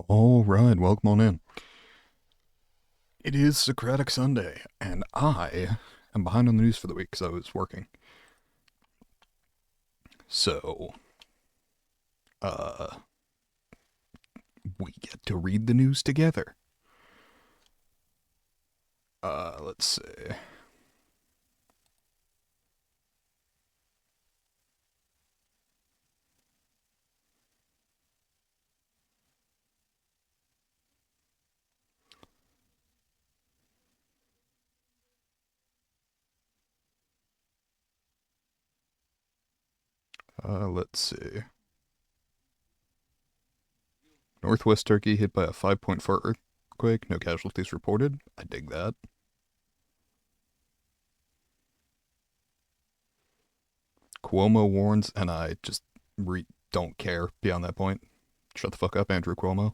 All right, welcome on in. It is Socratic Sunday, and I am behind on the news for the week because I was working. So, uh, we get to read the news together. Let's see. Let's see. Northwest Turkey hit by a 5.4 earthquake. No casualties reported. I dig that. Cuomo warns, and I just don't care beyond that point. Shut the fuck up, Andrew Cuomo.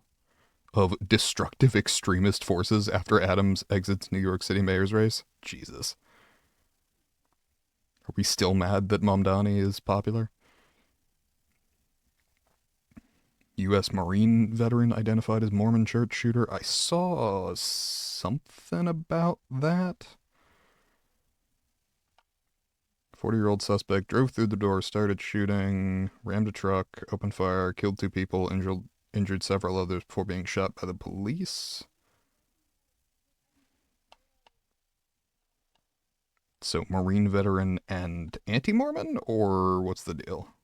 Of destructive extremist forces after Adams exits New York City mayor's race. Jesus. Are we still mad that Mamdani is popular? U.S. Marine veteran identified as Mormon church shooter. I saw something about that. 40-year-old suspect drove through the door, started shooting, rammed a truck, opened fire, killed two people, injured several others before being shot by the police. So, Marine veteran and anti Mormon, or what's the deal?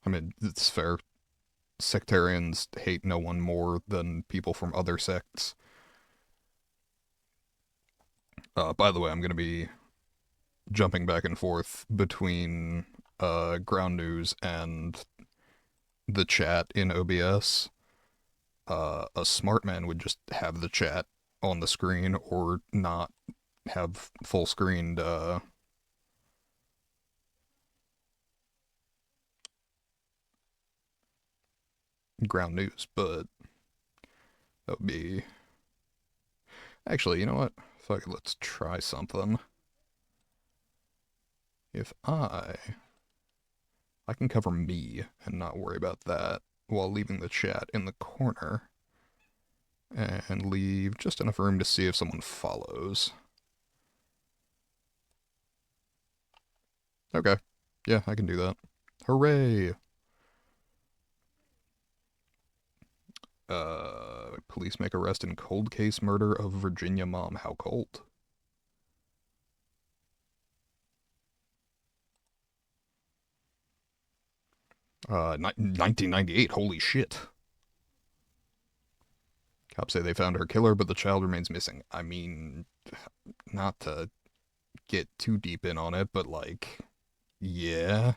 I mean, it's fair. Sectarians hate no one more than people from other sects. By the way, I'm going to be jumping back and forth between ground news and the chat in OBS. A smart man would just have the chat on the screen or not have full screened ground news, but that would be. Actually, you know what? Fuck it, let's try something. If I can cover me and not worry about that while leaving the chat in the corner and leave just enough room to see if someone follows. Okay. Yeah, I can do that. Hooray! Police make arrest in cold case murder of Virginia mom. How cold? Uh, 1998. Holy shit. Cops say they found her killer, but the child remains missing. I mean, not to get too deep in on it, but like, yeah.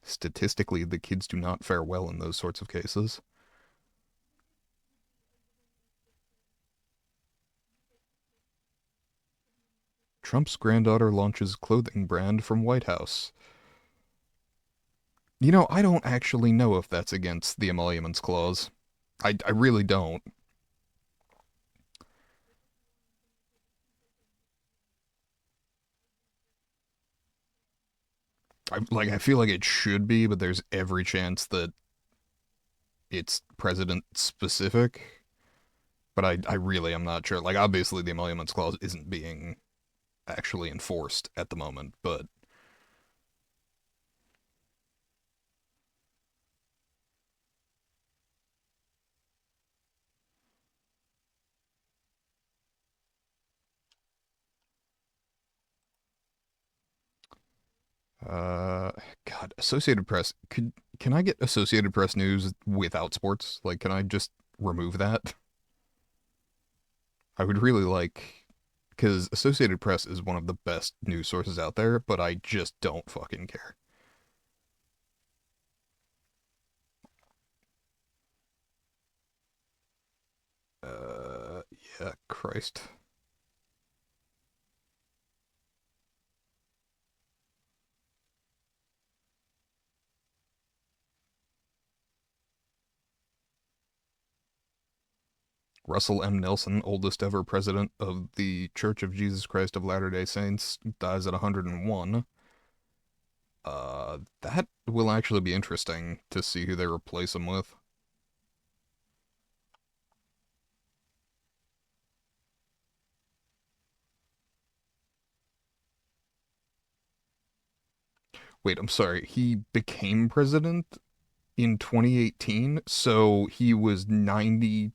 Statistically, the kids do not fare well in those sorts of cases. Trump's granddaughter launches clothing brand from White House. You know, I don't actually know if that's against the emoluments clause. I really don't. I feel like it should be, but there's every chance that it's president specific. But I really am not sure. Like, obviously, the emoluments clause isn't being actually enforced at the moment, but uh, God, Associated Press. Can I get Associated Press news without sports? Like, can I just remove that? I would really like, because Associated Press is one of the best news sources out there, but I just don't fucking care. Uh, yeah, Christ. Russell M. Nelson, oldest ever president of the Church of Jesus Christ of Latter-day Saints, dies at 101. That will actually be interesting to see who they replace him with. Wait, I'm sorry. He became president in 2018, so he was 94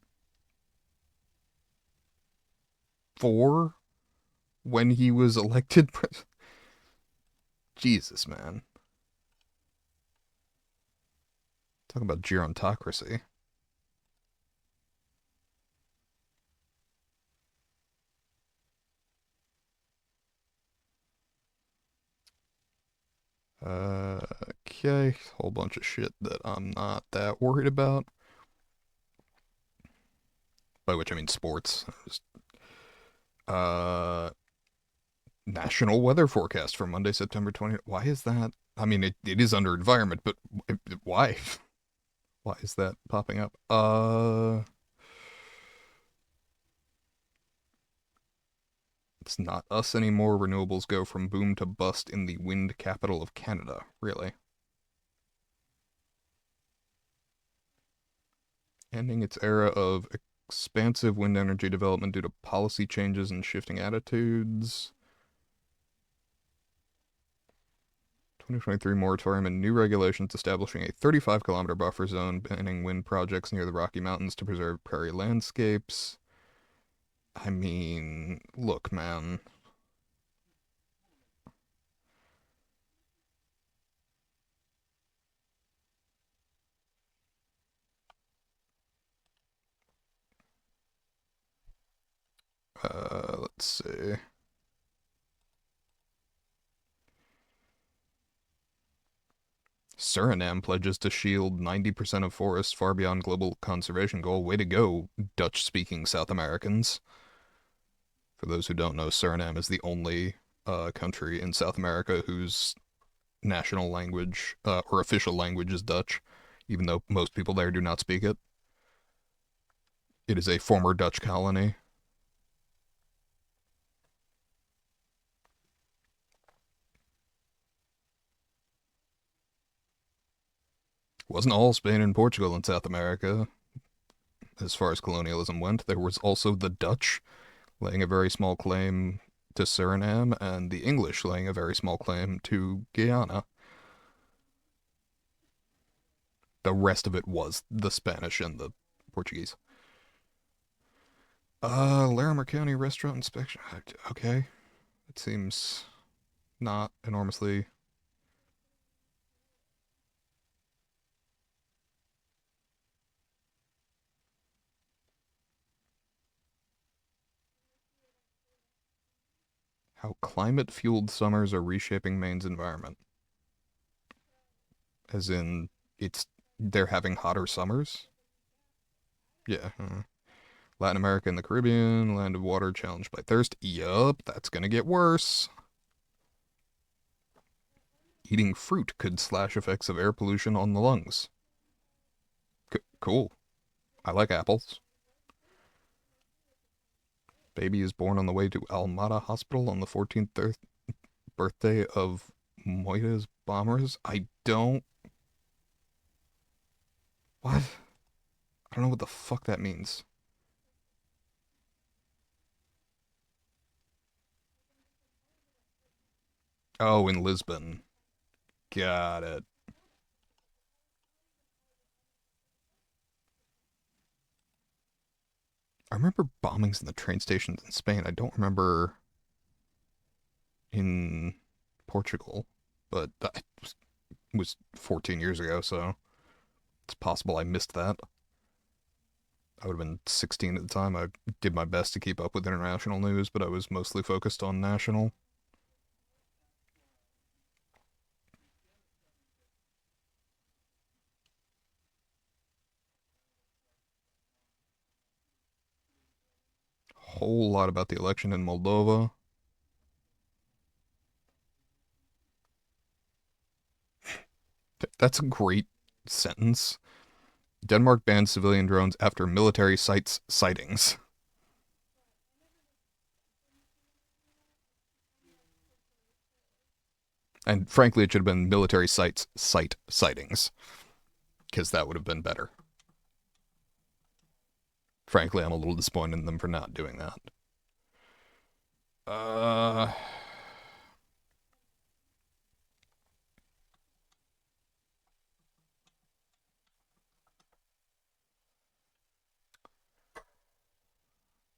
when he was elected president. Jesus, man. Talk about gerontocracy. Uh, okay, whole bunch of shit that I'm not that worried about. By which I mean sports. Uh, national weather forecast for Monday, September 20th. Why is that? I mean, it is under environment, but why? Why is that popping up? It's not us anymore. Renewables go from boom to bust in the wind capital of Canada. Really? Ending its era of expansive wind energy development due to policy changes and shifting attitudes. 2023 moratorium and new regulations establishing a 35-kilometer buffer zone banning wind projects near the Rocky Mountains to preserve prairie landscapes. I mean, look, man. Let's see. Suriname pledges to shield 90% of forests far beyond global conservation goal. Way to go, Dutch-speaking South Americans. For those who don't know, Suriname is the only country in South America whose national language or official language is Dutch, even though most people there do not speak it. It is a former Dutch colony. It wasn't all Spain and Portugal in South America as far as colonialism went. There was also the Dutch laying a very small claim to Suriname and the English laying a very small claim to Guyana. The rest of it was the Spanish and the Portuguese. Larimer County restaurant inspection. Okay, it seems not enormously. How climate-fueled summers are reshaping Maine's environment. As in, it's they're having hotter summers. Yeah. Latin America and the Caribbean, land of water challenged by thirst. Yup, that's gonna get worse. Eating fruit could slash effects of air pollution on the lungs. Cool. I like apples. Baby is born on the way to Almada Hospital on the 14th birthday of Moita's bombers. I don't. What? I don't know what the fuck that means. Oh, in Lisbon. Got it. I remember bombings in the train stations in Spain. I don't remember in Portugal, but that was 14 years ago, so it's possible I missed that. I would have been 16 at the time. I did my best to keep up with international news, but I was mostly focused on national. Whole lot about the election in Moldova. That's a great sentence. Denmark bans civilian drones after military sites sightings. And frankly, it should have been military sites site sightings, because that would have been better. Frankly, I'm a little disappointed in them for not doing that. Uh,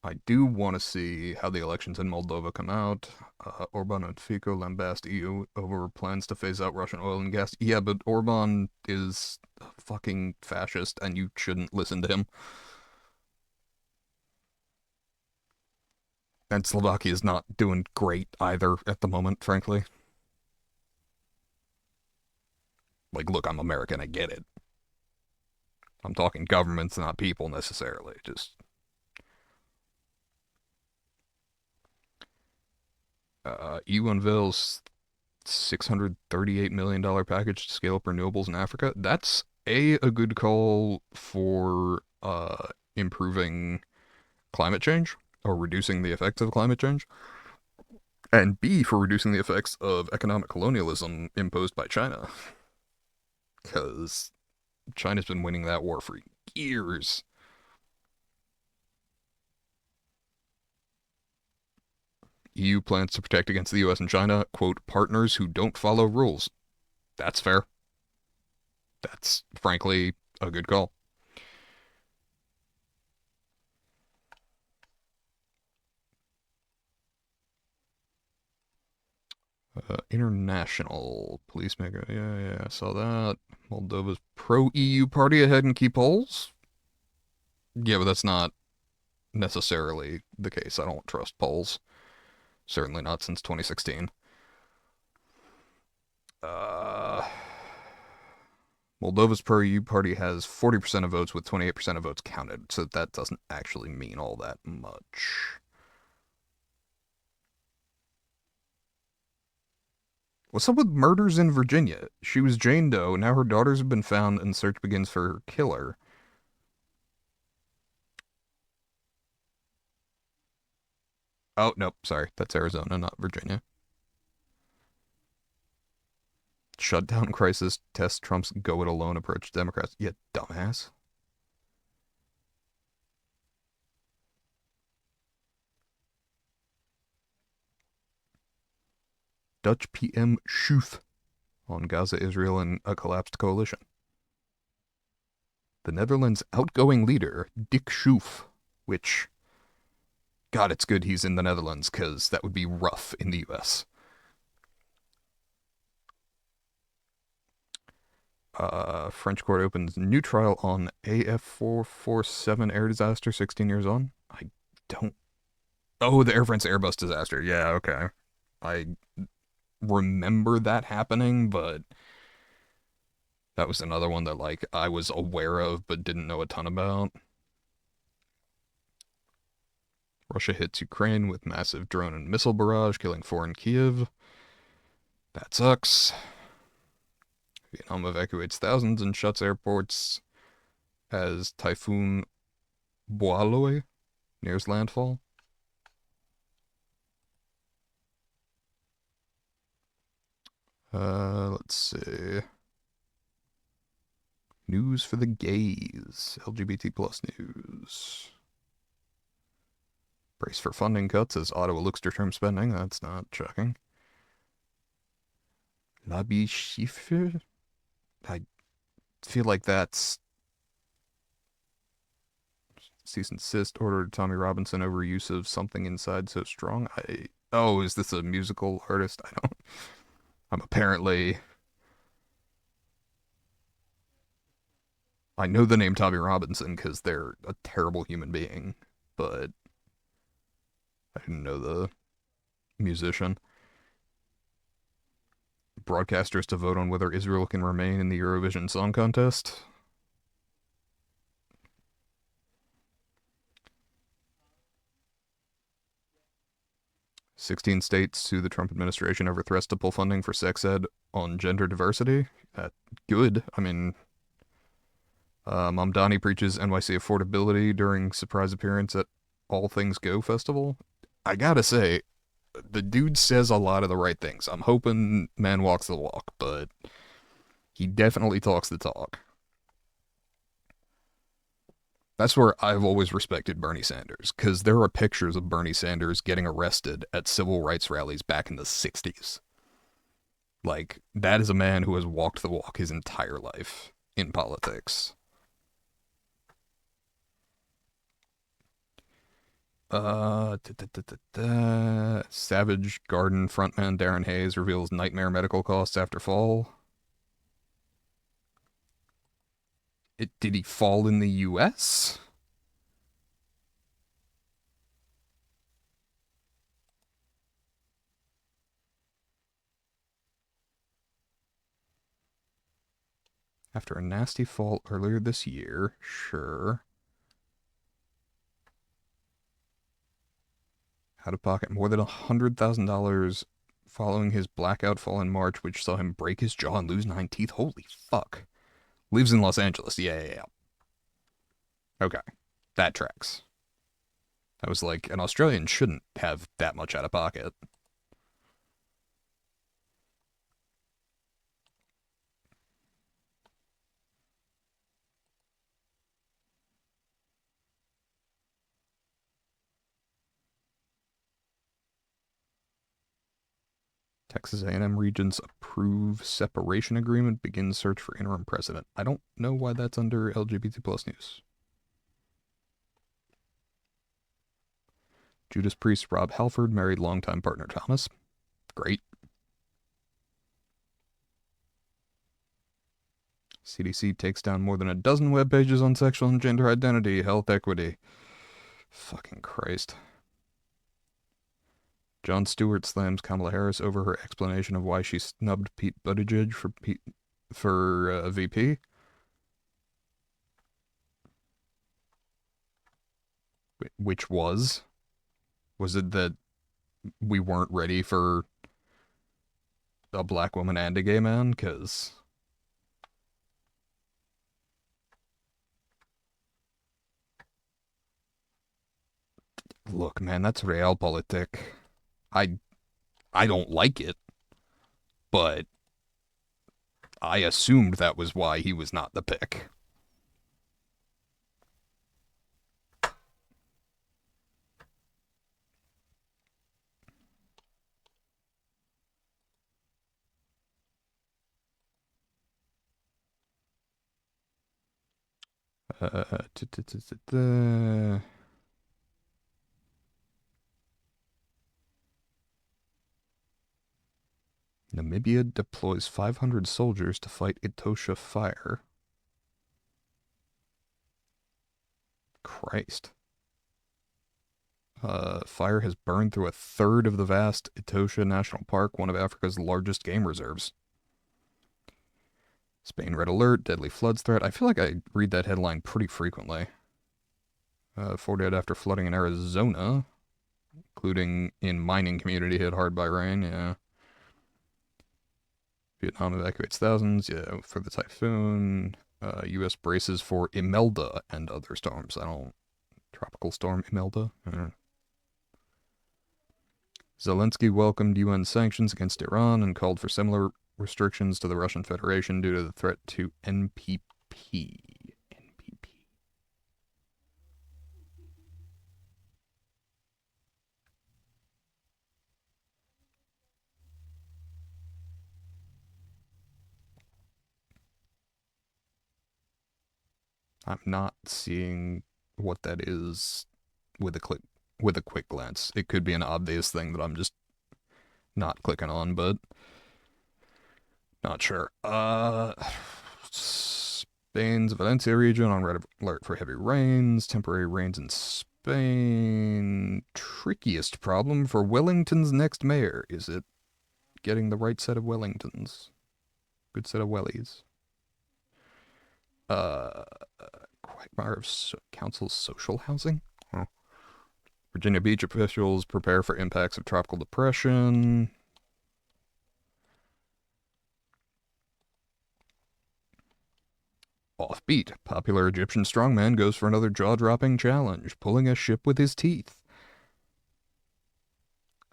I do want to see how the elections in Moldova come out. Orban and Fico lambast EU over plans to phase out Russian oil and gas. Yeah, but Orban is a fucking fascist, and you shouldn't listen to him. And Slovakia is not doing great either at the moment, frankly. Like, look, I'm American, I get it. I'm talking governments, not people necessarily. Just EU unveils $638 million package to scale up renewables in Africa. That's a good call for improving climate change or reducing the effects of climate change, and B for reducing the effects of economic colonialism imposed by China, because China's been winning that war for years. EU plans to protect against the US and China, quote, partners who don't follow rules. That's fair. That's frankly a good call. International police maker. Yeah, yeah, I saw that. Moldova's pro EU party ahead in key polls. Yeah, but that's not necessarily the case. I don't trust polls. Certainly not since 2016. Uh, Moldova's pro EU party has 40% of votes with 28% of votes counted, so that doesn't actually mean all that much. What's up with murders in Virginia? She was Jane Doe, now her daughters have been found and search begins for her killer. Oh, nope, sorry. That's Arizona, not Virginia. Shutdown crisis tests Trump's go it alone approach to Democrats. You dumbass. Dutch PM Schoof on Gaza, Israel, and a collapsed coalition. The Netherlands' outgoing leader, Dick Schoof, which, God, it's good he's in the Netherlands because that would be rough in the US. French court opens new trial on AF447 air disaster 16 years on. I don't. Oh, the Air France Airbus disaster. Yeah, okay. I remember that happening, but that was another one that like I was aware of but didn't know a ton about. Russia hits Ukraine with massive drone and missile barrage, killing four in Kiev. That sucks. Vietnam evacuates thousands and shuts airports as Typhoon Boaloi nears landfall. Let's see. News for the gays. LGBT plus news. Brace for funding cuts as Ottawa looks to term spending. That's not shocking. Lobby Schiffer? I feel like that's cease and desist order to Tommy Robinson over use of something inside so strong. Oh, is this a musical artist? I don't. I'm apparently. I know the name Tommy Robinson because they're a terrible human being, but I didn't know the musician. Broadcasters to vote on whether Israel can remain in the Eurovision Song Contest. 16 states sue the Trump administration over threats to pull funding for sex ed on gender diversity. Good. I mean, Mamdani preaches NYC affordability during surprise appearance at All Things Go festival. I gotta say, the dude says a lot of the right things. I'm hoping man walks the walk, but he definitely talks the talk. That's where I've always respected Bernie Sanders, because there are pictures of Bernie Sanders getting arrested at civil rights rallies back in the 60s. Like, that is a man who has walked the walk his entire life in politics. Savage Garden frontman Darren Hayes reveals nightmare medical costs after fall. Did he fall in the U.S.? After a nasty fall earlier this year, sure. Out of pocket more than $100,000 following his blackout fall in March, which saw him break his jaw and lose 9 teeth. Holy fuck. Lives in Los Angeles. Yeah. Okay. That tracks. I was like, an Australian shouldn't have that much out of pocket. Texas A&M Regents approve separation agreement, begins search for interim president. I don't know why that's under LGBT plus news. Judas Priest Rob Halford married longtime partner Thomas. Great. CDC takes down more than a dozen web pages on sexual and gender identity, health equity. Fucking Christ. Jon Stewart slams Kamala Harris over her explanation of why she snubbed Pete Buttigieg for VP. Which was it that we weren't ready for a black woman and a gay man? Because look, man, that's realpolitik. I I don't like it, but I assumed that was why he was not the pick. Namibia deploys 500 soldiers to fight Etosha fire. Christ. Fire has burned through a third of the vast Etosha National Park, one of Africa's largest game reserves. Spain red alert, deadly floods threat. I feel like I read that headline pretty frequently. 4 dead after flooding in Arizona, including in mining community hit hard by rain. Yeah. Vietnam evacuates thousands. Yeah, for the typhoon. U.S. braces for Imelda and other storms. I don't. Tropical storm Imelda. Zelensky welcomed UN sanctions against Iran and called for similar restrictions to the Russian Federation due to the threat to NPP. NPP. I'm not seeing what that is with a quick glance. It could be an obvious thing that I'm just not clicking on, but not sure. Spain's Valencia region on red alert for heavy rains. Temporary rains in Spain. Trickiest problem for Wellington's next mayor. Is it getting the right set of Wellingtons? Good set of wellies. Uh, Quagmire of Council's social housing? Huh. Virginia Beach officials prepare for impacts of tropical depression. Offbeat. Popular Egyptian strongman goes for another jaw-dropping challenge, pulling a ship with his teeth.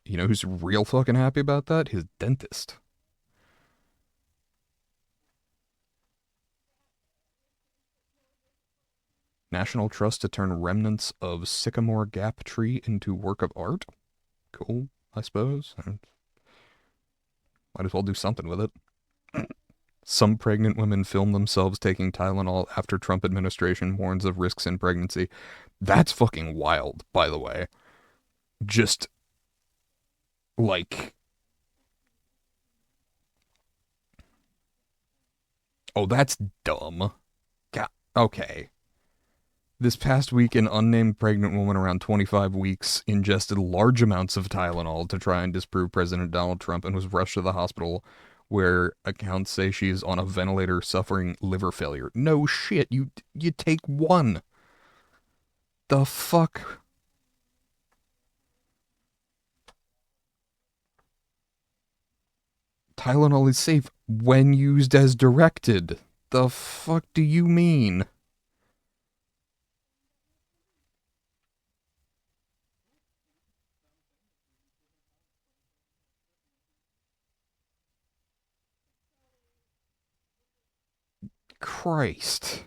You know who's real fucking happy about that? His dentist. National Trust to turn remnants of Sycamore Gap tree into work of art. Cool, I suppose. Might as well do something with it. Some pregnant women film themselves taking Tylenol after Trump administration warns of risks in pregnancy. That's fucking wild, by the way. Just like, oh, that's dumb. God, okay. This past week, an unnamed pregnant woman around 25 weeks ingested large amounts of Tylenol to try and disprove President Donald Trump and was rushed to the hospital where accounts say she is on a ventilator suffering liver failure. No shit, you take one. The fuck? Tylenol is safe when used as directed. The fuck do you mean? Christ.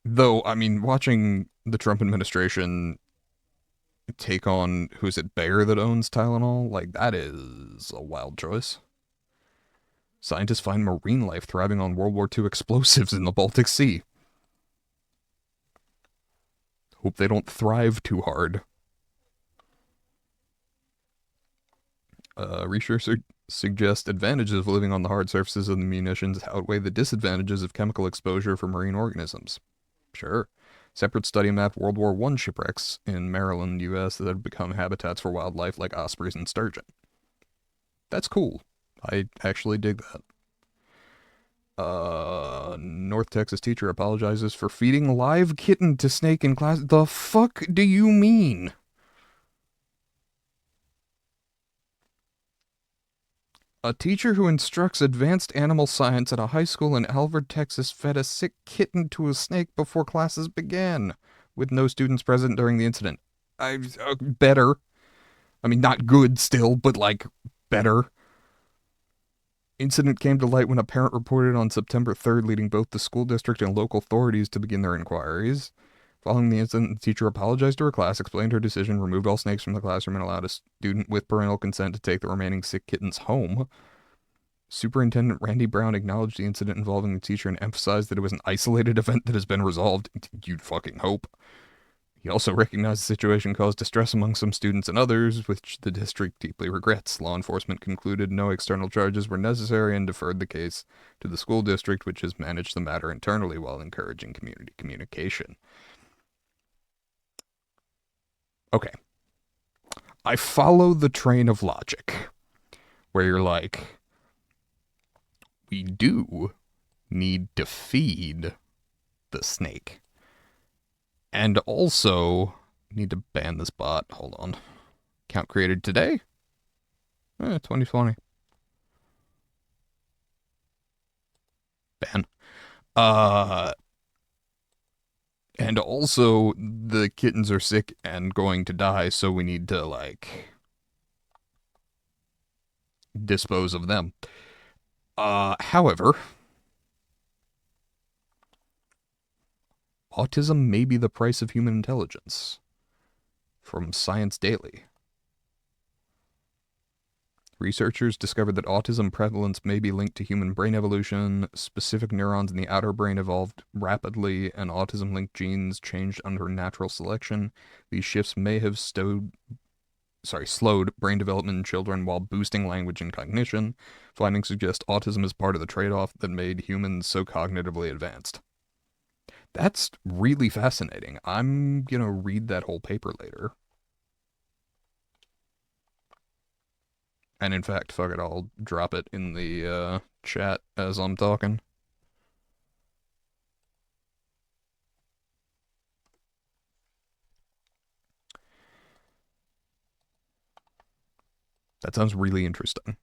Though, I mean, watching the Trump administration take on, who's it, Bayer that owns Tylenol, like, that is a wild choice. Scientists find marine life thriving on World War II explosives in the Baltic Sea. Hope they don't thrive too hard. Researchers suggest advantages of living on the hard surfaces of the munitions outweigh the disadvantages of chemical exposure for marine organisms. Sure. Separate study mapped World War I shipwrecks in Maryland, U.S. that have become habitats for wildlife like ospreys and sturgeon. That's cool. I actually dig that. North Texas teacher apologizes for feeding live kitten to snake in class. The fuck do you mean? A teacher who instructs advanced animal science at a high school in Alvord, Texas, fed a sick kitten to a snake before classes began, with no students present during the incident. Better. I mean, not good still, but like better. Incident came to light when a parent reported on September 3rd, leading both the school district and local authorities to begin their inquiries. Following the incident, the teacher apologized to her class, explained her decision, removed all snakes from the classroom, and allowed a student with parental consent to take the remaining sick kittens home. Superintendent Randy Brown acknowledged the incident involving the teacher and emphasized that it was an isolated event that has been resolved. You'd fucking hope. He also recognized the situation caused distress among some students and others, which the district deeply regrets. Law enforcement concluded no external charges were necessary and deferred the case to the school district, which has managed the matter internally while encouraging community communication. Okay. I follow the train of logic where you're like, we do need to feed the snake. And also need to ban this bot. Hold on. Account created today? 2020. Ban. Uh, and also the kittens are sick and going to die, so we need to like dispose of them. However, autism may be the price of human intelligence. From Science Daily. Researchers discovered that autism prevalence may be linked to human brain evolution. Specific neurons in the outer brain evolved rapidly, and autism-linked genes changed under natural selection. These shifts may have slowed brain development in children while boosting language and cognition. Findings suggest autism is part of the trade-off that made humans so cognitively advanced. That's really fascinating. I'm gonna read that whole paper later. And in fact, fuck it, I'll drop it in the chat as I'm talking. That sounds really interesting.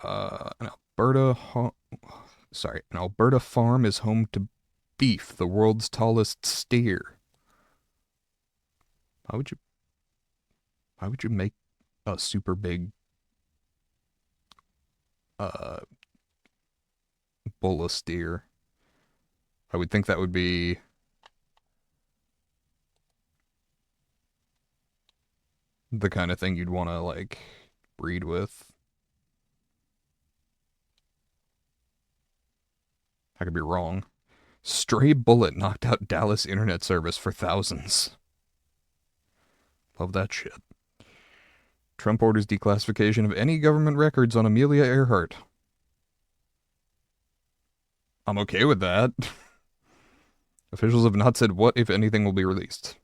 An Alberta an Alberta farm is home to beef, the world's tallest steer. Why would you why would you make a super big uh bull a steer? I would think that would be the kind of thing you'd want to like breed with. I could be wrong. Stray bullet knocked out Dallas internet service for thousands. Love that shit. Trump orders declassification of any government records on Amelia Earhart. I'm okay with that. Officials have not said what, if anything, will be released.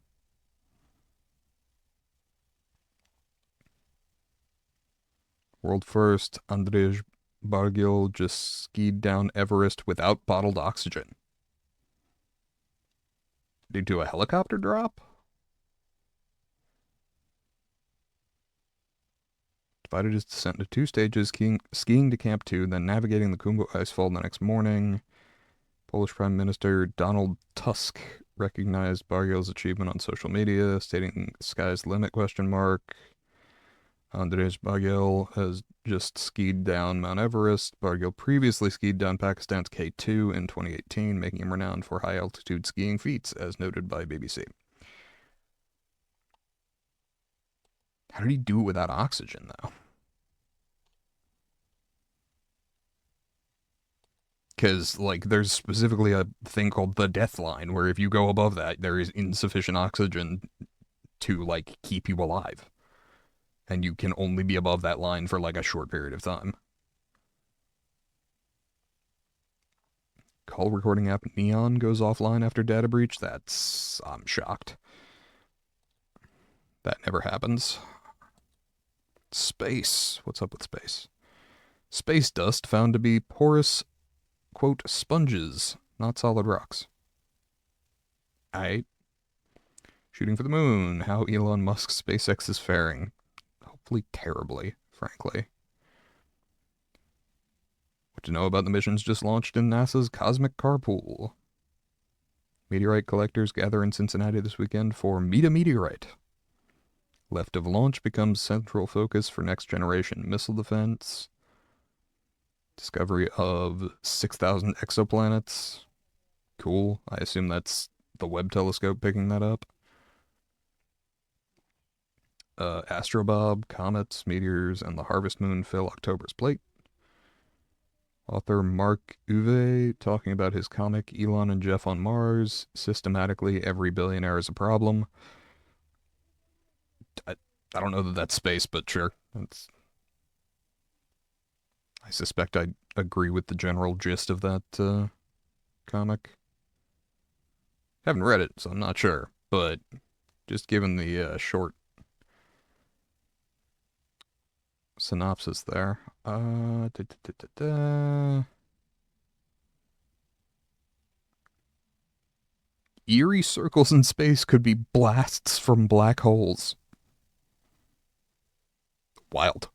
World first, Andrzej Bargil just skied down Everest without bottled oxygen. Due to a helicopter drop? Divided his descent into two stages, skiing to Camp 2, then navigating the Kumbu icefall the next morning. Polish Prime Minister Donald Tusk recognized Bargil's achievement on social media, stating "sky's the limit?" question mark. Andrzej Bargil has just skied down Mount Everest. Bargil previously skied down Pakistan's K2 in 2018, making him renowned for high altitude skiing feats, as noted by BBC. How did he do it without oxygen, though? Because, like, there's specifically a thing called the death line, where if you go above that, there is insufficient oxygen to, like, keep you alive. And you can only be above that line for, like, a short period of time. Call recording app Neon goes offline after data breach. I'm shocked. That never happens. Space. What's up with space? Space dust found to be porous, quote, sponges, not solid rocks. Aight. Shooting for the moon. How Elon Musk's SpaceX is faring. Hopefully terribly, frankly. What to know about the missions just launched in NASA's Cosmic Carpool. Meteorite collectors gather in Cincinnati this weekend for Meet a Meteorite. Left of launch becomes central focus for next generation missile defense. Discovery of 6,000 exoplanets. Cool. I assume that's the Webb telescope picking that up. Astrobob, comets, meteors, and the harvest moon fill October's plate. Author Mark Uve talking about his comic Elon and Jeff on Mars. Systematically, every billionaire is a problem. I don't know that that's space, but sure. I suspect I agree with the general gist of that comic. Haven't read it, so I'm not sure. But just given the short synopsis there. Eerie circles in space could be blasts from black holes. Wild.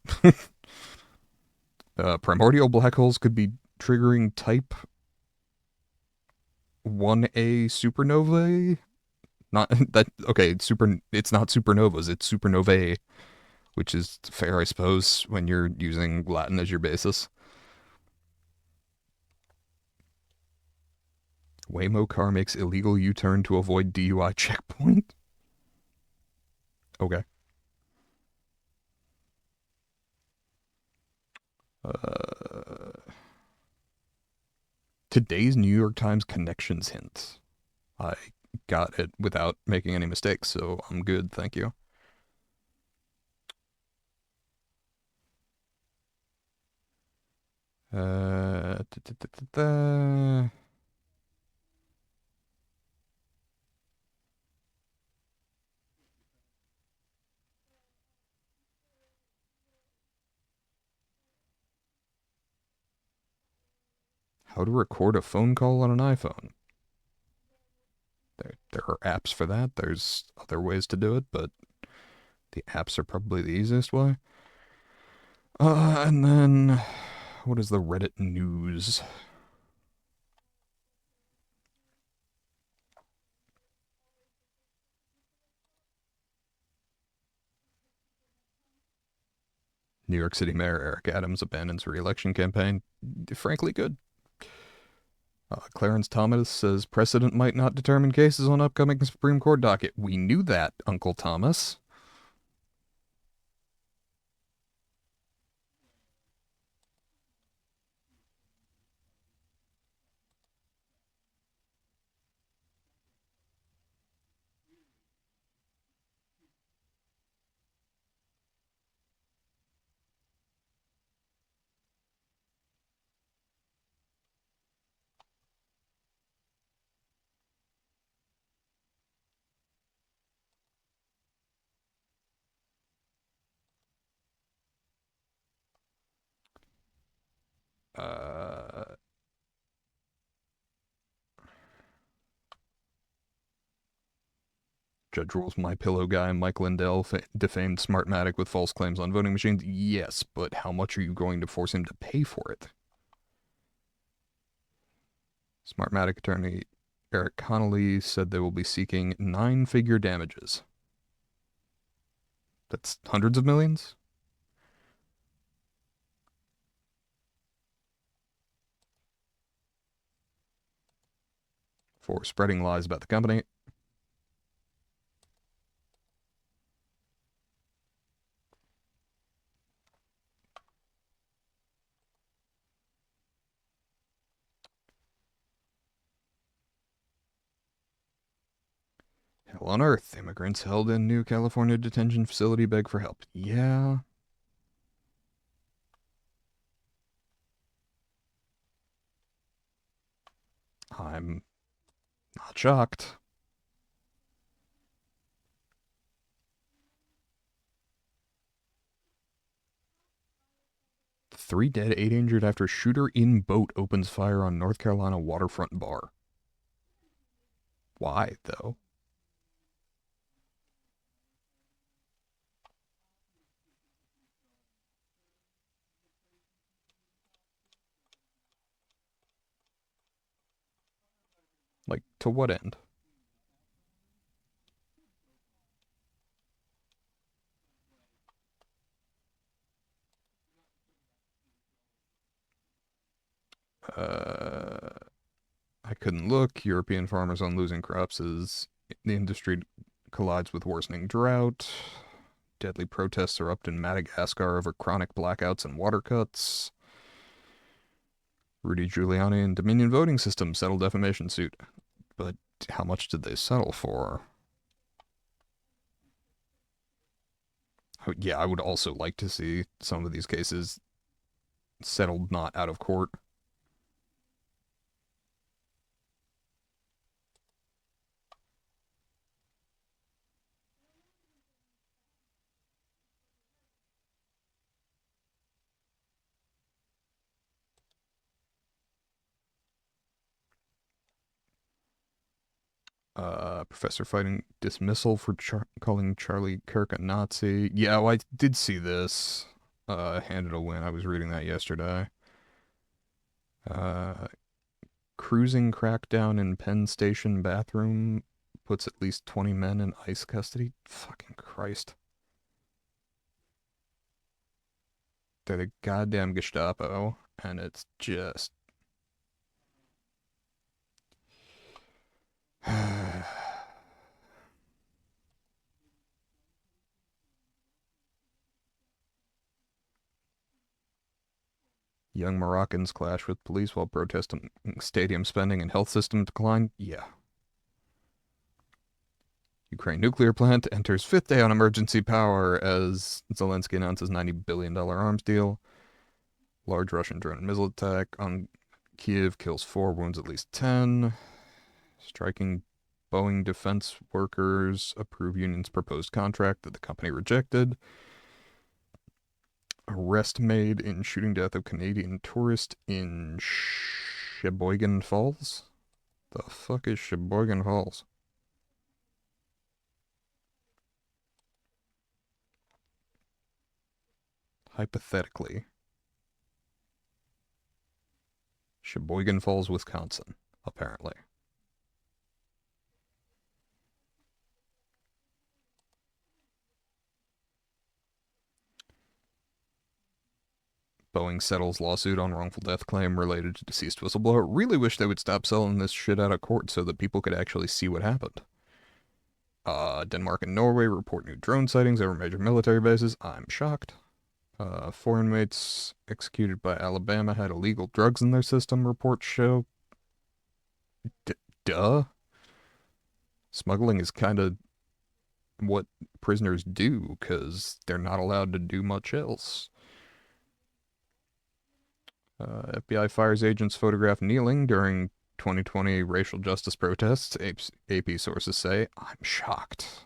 Primordial black holes could be triggering type 1A supernovae. Not that okay, it's not supernovas, it's supernovae, which is fair I suppose when you're using Latin as your basis. Waymo car makes illegal U-turn to avoid DUI checkpoint. Okay. Uh, Today's New York Times connections hint. I got it without making any mistakes, so I'm good, thank you. Uh, da, da, da, da. How to record a phone call on an iPhone. There are apps for that. There's other ways to do it, but the apps are probably the easiest way. And then What is the Reddit news? New York City Mayor Eric Adams abandons re-election campaign. Frankly, good. Clarence Thomas says precedent might not determine cases on upcoming Supreme Court docket. We knew that, Uncle Thomas. Uh, Judge rules My Pillow guy Mike Lindell defamed Smartmatic with false claims on voting machines. Yes, but how much are you going to force him to pay for it? Smartmatic attorney Eric Connolly said they will be seeking nine-figure damages. That's hundreds of millions? For spreading lies about the company. Hell on earth. Immigrants held in new California detention facility beg for help. Yeah, I'm not shocked. 3 dead, 8 injured after shooter in boat opens fire on North Carolina waterfront bar. Why, though? Like, to what end? Uh, I couldn't look. European farmers on losing crops as the industry collides with worsening drought. Deadly protests erupt in Madagascar over chronic blackouts and water cuts. Rudy Giuliani and Dominion voting system settle defamation suit. But how much did they settle for? Yeah, I would also like to see some of these cases settled not out of court. Professor fighting dismissal for calling Charlie Kirk a Nazi. Yeah, well, I did see this. Handed a win. I was reading that yesterday. Uh, Cruising crackdown in Penn Station bathroom puts at least 20 men in ICE custody. Fucking Christ. They're the goddamn Gestapo, and it's just. Young Moroccans clash with police while protesting stadium spending and health system decline. Yeah. Ukraine nuclear plant enters fifth day on emergency power as Zelensky announces $90 billion arms deal. Large Russian drone and missile attack on Kiev kills 4, wounds at least 10. Striking Boeing defense workers approve union's proposed contract that the company rejected. Arrest made in shooting death of Canadian tourist in Sheboygan Falls. The fuck is Sheboygan Falls? Hypothetically. Sheboygan Falls, Wisconsin, apparently. Boeing settles lawsuit on wrongful death claim related to deceased whistleblower. Really wish they would stop selling this shit out of court so that people could actually see what happened. Denmark and Norway report new drone sightings over major military bases. I'm shocked. Foreign mates executed by Alabama had illegal drugs in their system, reports show. Duh. Smuggling is kind of what prisoners do, because they're not allowed to do much else. FBI fires agents photographed kneeling during 2020 racial justice protests, AP sources say. I'm shocked.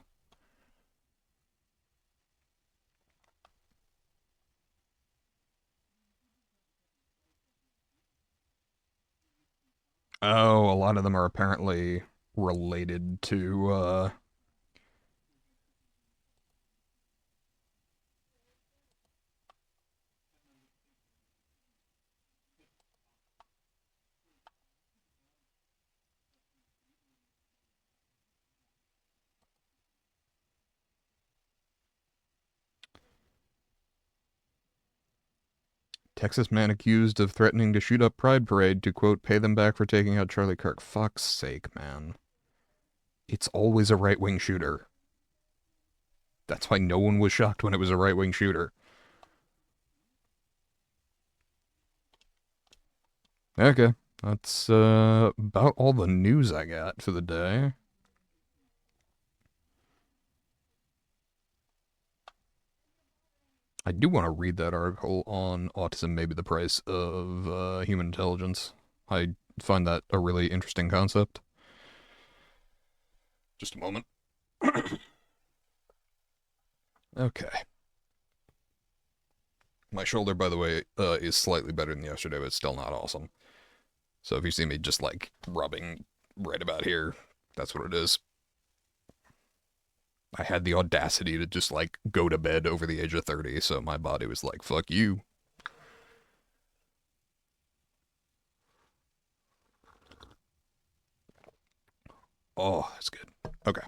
Oh, a lot of them are apparently related to, Texas man accused of threatening to shoot up Pride Parade to, quote, pay them back for taking out Charlie Kirk. Fuck's sake, man. It's always a right wing shooter. That's why no one was shocked when it was a right wing shooter. Okay, that's about all the news I got for the day. I do want to read that article on autism, maybe the price of human intelligence. I find that a really interesting concept. Just a moment. Okay. My shoulder, by the way, is slightly better than yesterday, but it's still not awesome. So if you see me just like rubbing right about here, that's what it is. I had the audacity to just like go to bed over the age of 30, so my body was like, fuck you. Oh, that's good. Okay.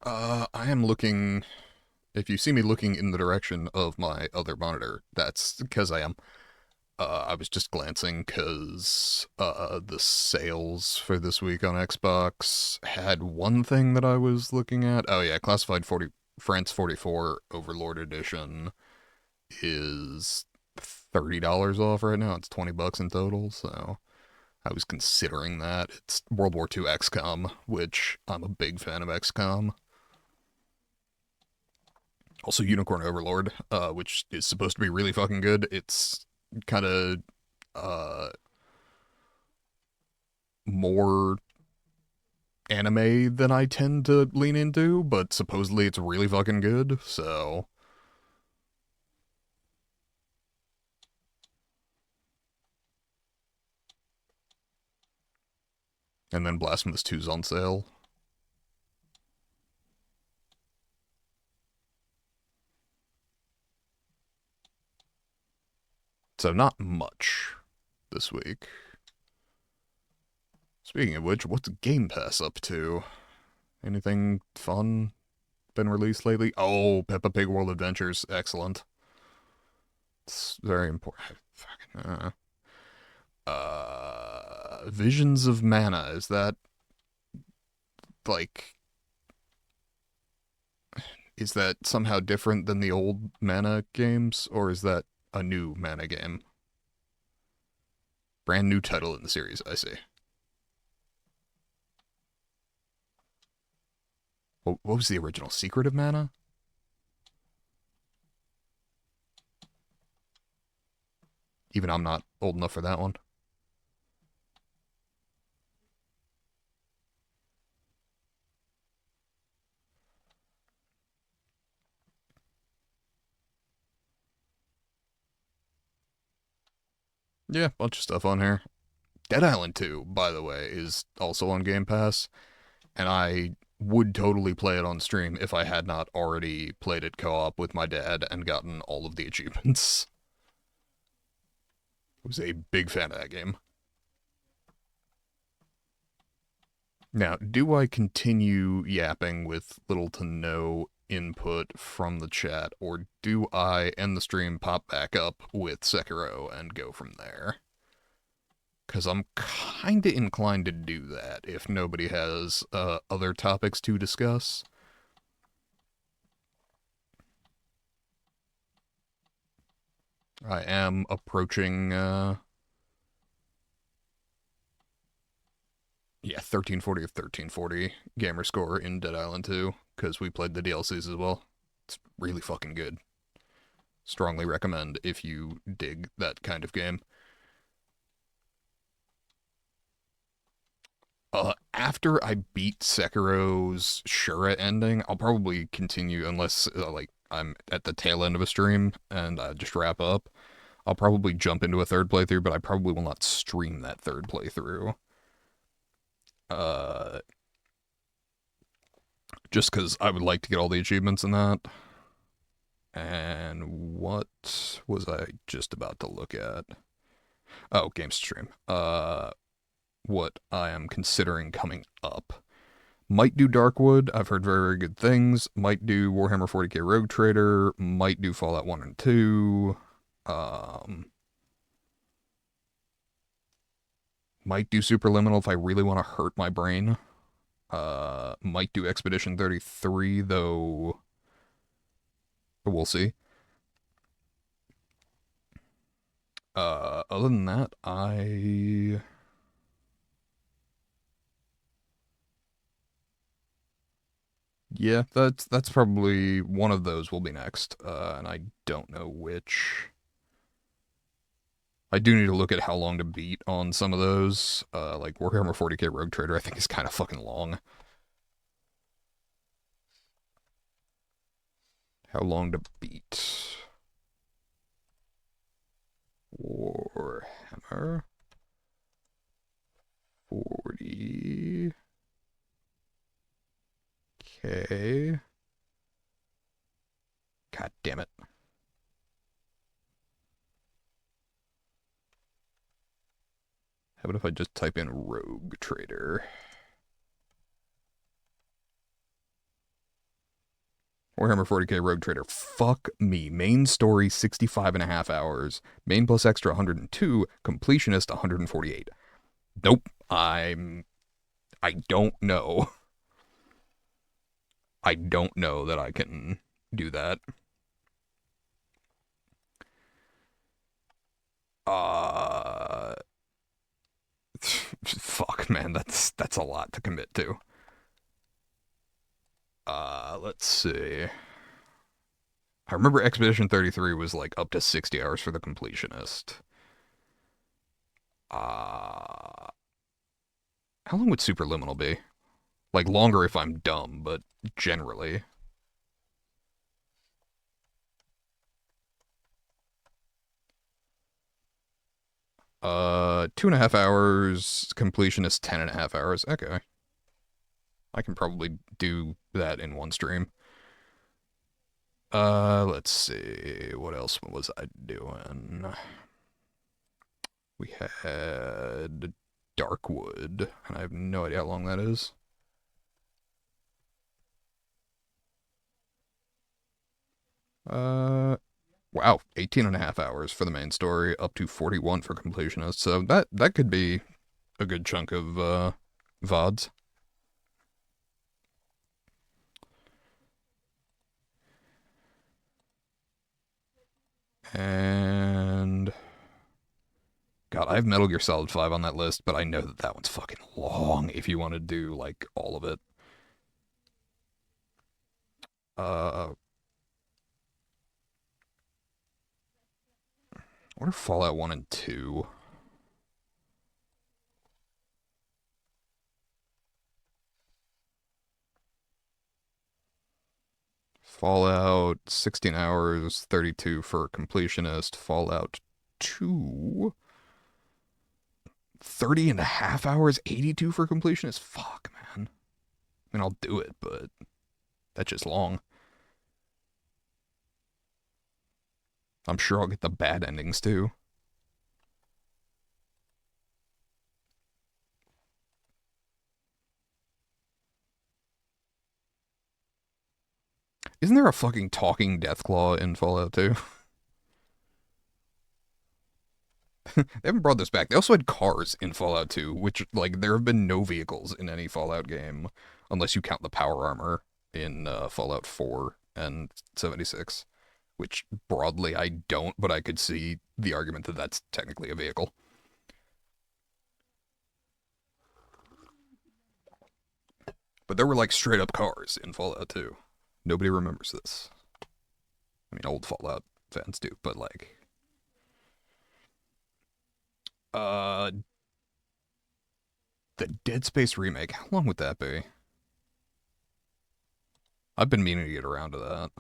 I am looking. If you see me looking in the direction of my other monitor, that's because I am. I was just glancing because the sales for this week on Xbox had one thing that I was looking at. Oh yeah, Classified 40 France 44 Overlord Edition is $30 off right now. It's $20 in total, so I was considering that. It's World War II XCOM, which I'm a big fan of XCOM. Also, Unicorn Overlord, which is supposed to be really fucking good. It's kind of uh, more anime than I tend to lean into, but supposedly it's really fucking good. So, and then Blasphemous 2's on sale. So not much this week. Speaking of which, what's Game Pass up to? Anything fun been released lately? Oh, Peppa Pig World Adventures, excellent. It's very important. Visions of Mana, is that like is that somehow different than the old Mana games, or is that a new Mana game? Brand new title in the series, I see. What was the original? Secret of Mana? Even I'm not old enough for that one. Yeah, bunch of stuff on here. Dead Island 2, by the way, is also on Game Pass, and I would totally play it on stream if I had not already played it co op with my dad and gotten all of the achievements. Was a big fan of that game. Now, do I continue yapping with little to no input from the chat, or do I end the stream, pop back up with Sekiro, and go from there? Because I'm kind of inclined to do that if nobody has other topics to discuss. I am approaching, yeah, 1340 of 1340 gamer score in Dead Island 2, because we played the DLCs as well. It's really fucking good. Strongly recommend if you dig that kind of game. After I beat Sekiro's Shura ending, I'll probably continue unless like I'm at the tail end of a stream and I just wrap up. I'll probably jump into a third playthrough, but I probably will not stream that third playthrough. Uh, just because I would like to get all the achievements in that. And what was I just about to look at? Oh, game stream. What I am considering coming up. Might do Darkwood. I've heard very, very good things. Might do Warhammer 40k Rogue Trader. Might do Fallout 1 and 2. Um, might do Superliminal if I really want to hurt my brain. Might do Expedition 33, though we'll see. Other than that, yeah, that's probably one of those will be next. And I don't know which. I do need to look at how long to beat on some of those. Like Warhammer 40k Rogue Trader, I think is kind of fucking long. How long to beat? Warhammer 40k. God damn it. How about if I just type in Rogue Trader? Warhammer 40k Rogue Trader. Fuck me. Main story 65 and a half hours. Main plus extra 102. Completionist 148. Nope. I don't know. I don't know that I can do that. Uh fuck man, that's a lot to commit to. Let's see. I remember Expedition 33 was like up to 60 hours for the completionist. Uh, how long would Superliminal be? Like longer if I'm dumb, but generally. 2.5 hours. Completionist 10.5 hours. Okay. I can probably do that in one stream. Let's see. What else was I doing? We had Darkwood, and I have no idea how long that is. Uh, wow, 18 and a half hours for the main story, up to 41 for completionist. So that could be a good chunk of VODs. And God, I have Metal Gear Solid 5 on that list, but I know that that one's fucking long if you want to do like all of it. Uh, what are Fallout 1 and 2? Fallout 16 hours, 32 for completionist. Fallout 2, 30 and a half hours, 82 for completionist. Fuck, man. I mean, I'll do it, but that's just long. I'm sure I'll get the bad endings too. Isn't there a fucking talking Deathclaw in Fallout 2? They haven't brought this back. They also had cars in Fallout 2, which, like, there have been no vehicles in any Fallout game, unless you count the power armor in Fallout 4 and 76, which broadly I don't, but I could see the argument that that's technically a vehicle. But there were, like, straight up cars in Fallout 2. Nobody remembers this. I mean, old Fallout fans do, but, like, uh, the Dead Space remake, how long would that be? I've been meaning to get around to that.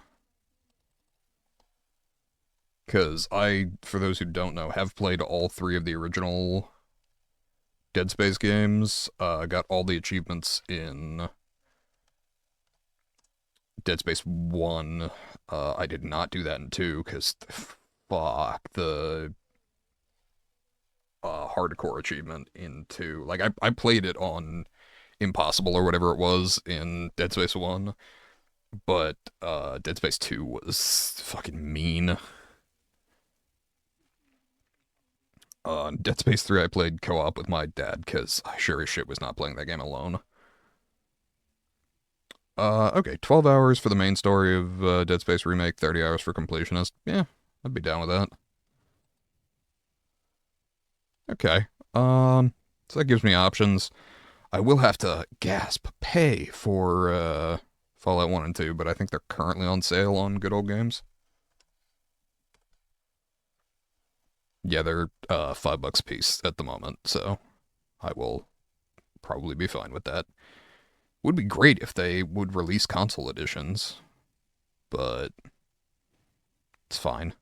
Because I, for those who don't know, have played all three of the original Dead Space games. Got all the achievements in Dead Space 1. I did not do that in 2 because, fuck, the hardcore achievement in 2. Like, I played it on Impossible or whatever it was in Dead Space 1, but Dead Space 2 was fucking mean. Dead Space 3 I played co-op with my dad because I sure as shit was not playing that game alone. Okay, 12 hours for the main story of Dead Space Remake, 30 hours for completionist. Yeah, I'd be down with that. Okay. So that gives me options. I will have to gasp pay for Fallout 1 and 2, but I think they're currently on sale on Good Old Games. Yeah, they're $5 a piece at the moment, so I will probably be fine with that. Would be great if they would release console editions, but it's fine.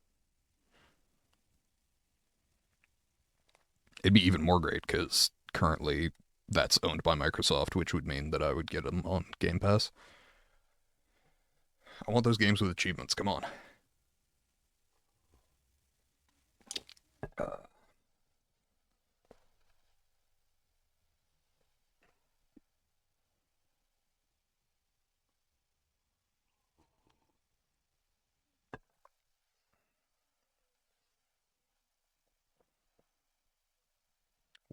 It'd be even more great because currently that's owned by Microsoft, which would mean that I would get them on Game Pass. I want those games with achievements. Come on. Uh,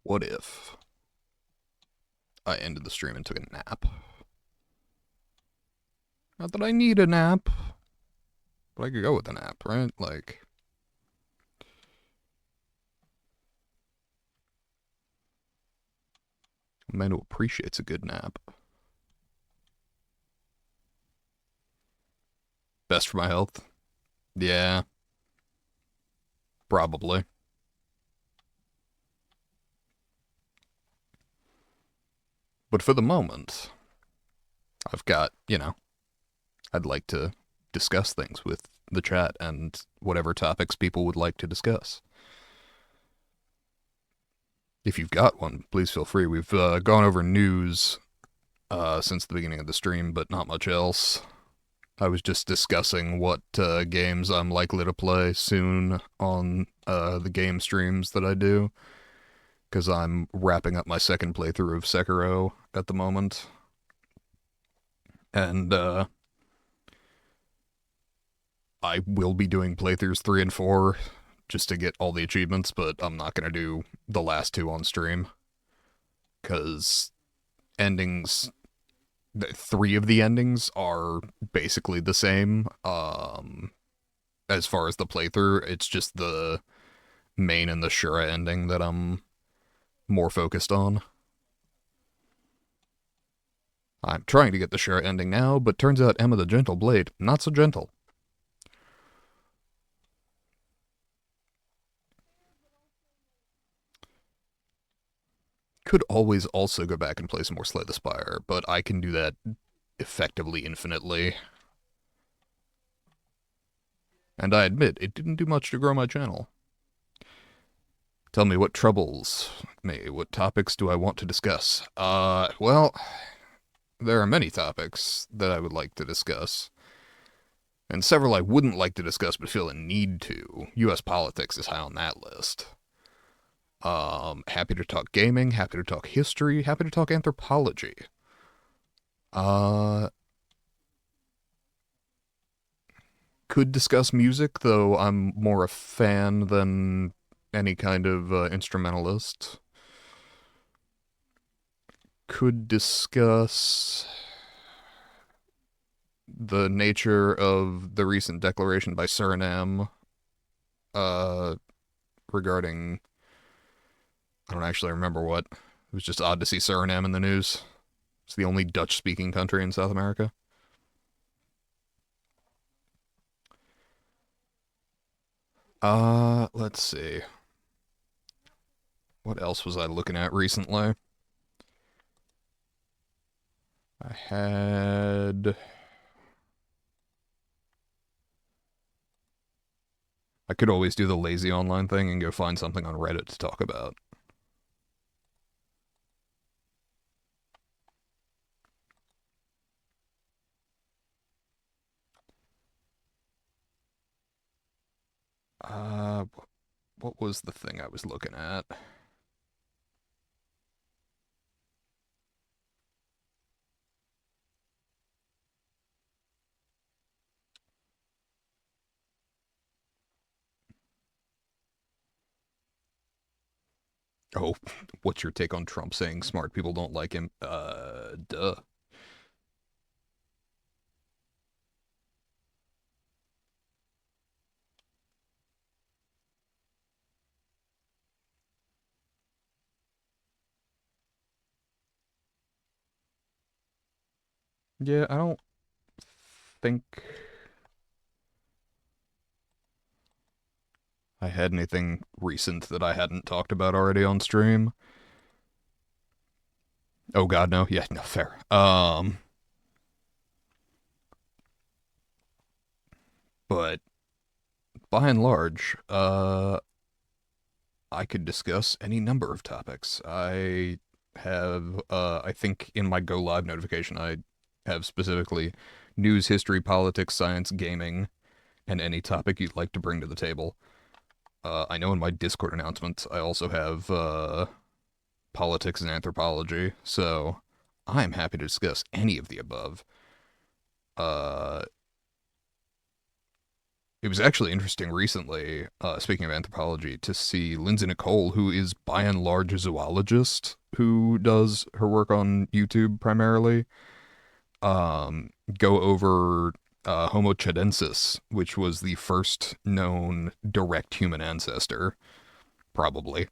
what if I ended the stream and took a nap? Not that I need a nap, but I could go with a nap, right? Like, a man who appreciates a good nap. Best for my health? Yeah, probably. But for the moment, I've got, I'd like to discuss things with the chat and whatever topics people would like to discuss. If you've got one, please feel free. We've gone over news since the beginning of the stream, but not much else. I was just discussing what games I'm likely to play soon on the game streams that I do, because I'm wrapping up my second playthrough of Sekiro at the moment. And I will be doing playthroughs 3 and 4 just to get all the achievements, but I'm not going to do the last two on stream because endings, 3 of the endings are basically the same. As far as the playthrough, it's just the main and the Shura ending that I'm more focused on. I'm trying to get the Shura ending now, but turns out Emma the Gentle Blade, not so gentle. Could always also go back and play some more Slay the Spire, but I can do that effectively infinitely. And I admit, it didn't do much to grow my channel. Tell me what troubles me. What topics do I want to discuss? Well, there are many topics that I would like to discuss. And several I wouldn't like to discuss but feel a need to. US politics is high on that list. Happy to talk gaming, happy to talk history, happy to talk anthropology. Uh, Could discuss music, though I'm more a fan than any kind of instrumentalist. Could discuss the nature of the recent declaration by Suriname uh, regarding, I don't actually remember what. It was just odd to see Suriname in the news. It's the only Dutch speaking country in South America. Let's see. What else was I looking at recently? I had. I could always do the lazy online thing and go find something on Reddit to talk about. Uh, what was the thing I was looking at? Oh, what's your take on Trump saying smart people don't like him? Duh. Yeah, I don't think I had anything recent that I hadn't talked about already on stream. Oh God, no. Yeah, no, fair. But by and large, I could discuss any number of topics. I think in my Go Live notification, I have specifically news, history, politics, science, gaming, and any topic you'd like to bring to the table. I know in my Discord announcements, I also have politics and anthropology, so I'm happy to discuss any of the above. Uh, it was actually interesting recently, speaking of anthropology, to see Lindsay Nicole, who is by and large a zoologist who does her work on YouTube primarily, um, go over Homo chadensis, which was the first known direct human ancestor, probably.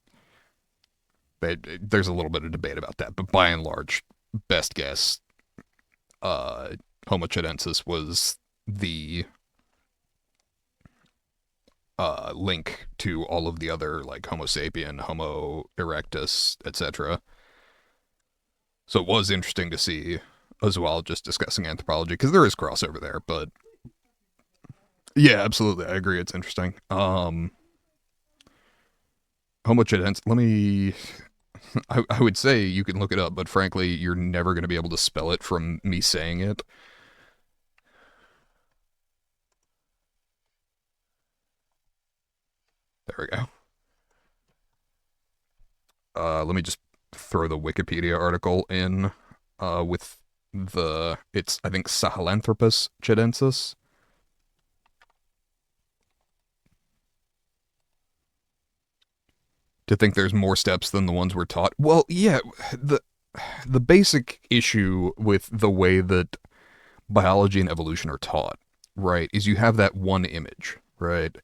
There's a little bit of debate about that, but by and large, best guess, uh, Homo chadensis was the link to all of the other like Homo sapien, Homo erectus, etc. So it was interesting to see a zoologist discussing anthropology because there is crossover there. But yeah, absolutely, I agree. It's interesting. Homo chadensis. Let me. I would say you can look it up, but frankly, you're never going to be able to spell it from me saying it. There we go. Let me just throw the Wikipedia article in with it's I think Sahelanthropus chidensis. To think there's more steps than the ones we're taught. Well, yeah, the the basic issue with the way that biology and evolution are taught, right, is you have that one image, right,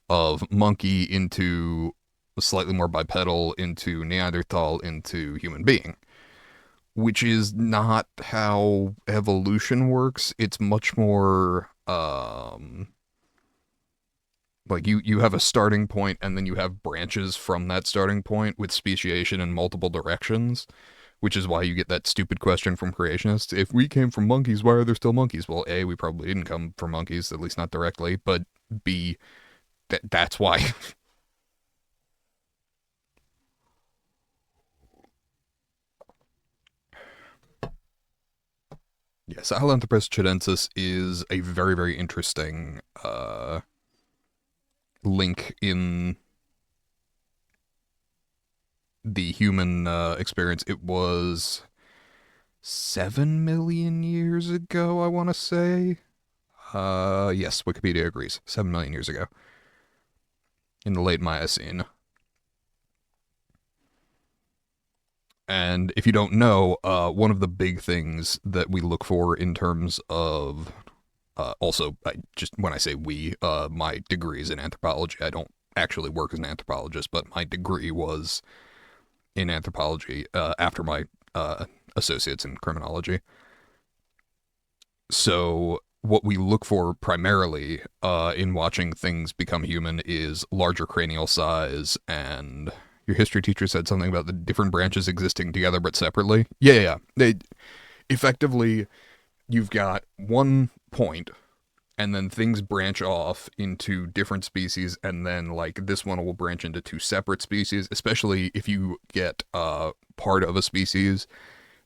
of monkey into slightly more bipedal into Neanderthal into human being, which is not how evolution works. It's much more like you have a starting point and then you have branches from that starting point with speciation in multiple directions, which is why you get that stupid question from creationists. If we came from monkeys, why are there still monkeys? Well, A, we probably didn't come from monkeys, at least not directly, but B, that's why. Yes, Sahelanthropus chidensis is a very, very interesting link in the human experience. It was 7 million years ago, I want to say. Yes, Wikipedia agrees. 7 million years ago, in the late Miocene. And if you don't know, one of the big things that we look for in terms of also, just when I say we, my degree is in anthropology. I don't actually work as an anthropologist, but my degree was in anthropology after my associates in criminology. So, what we look for primarily in watching things become human is larger cranial size. And your history teacher said something about the different branches existing together but separately. Yeah, yeah, yeah. They effectively, you've got one point, and then things branch off into different species, and then like this one will branch into two separate species, especially if you get part of a species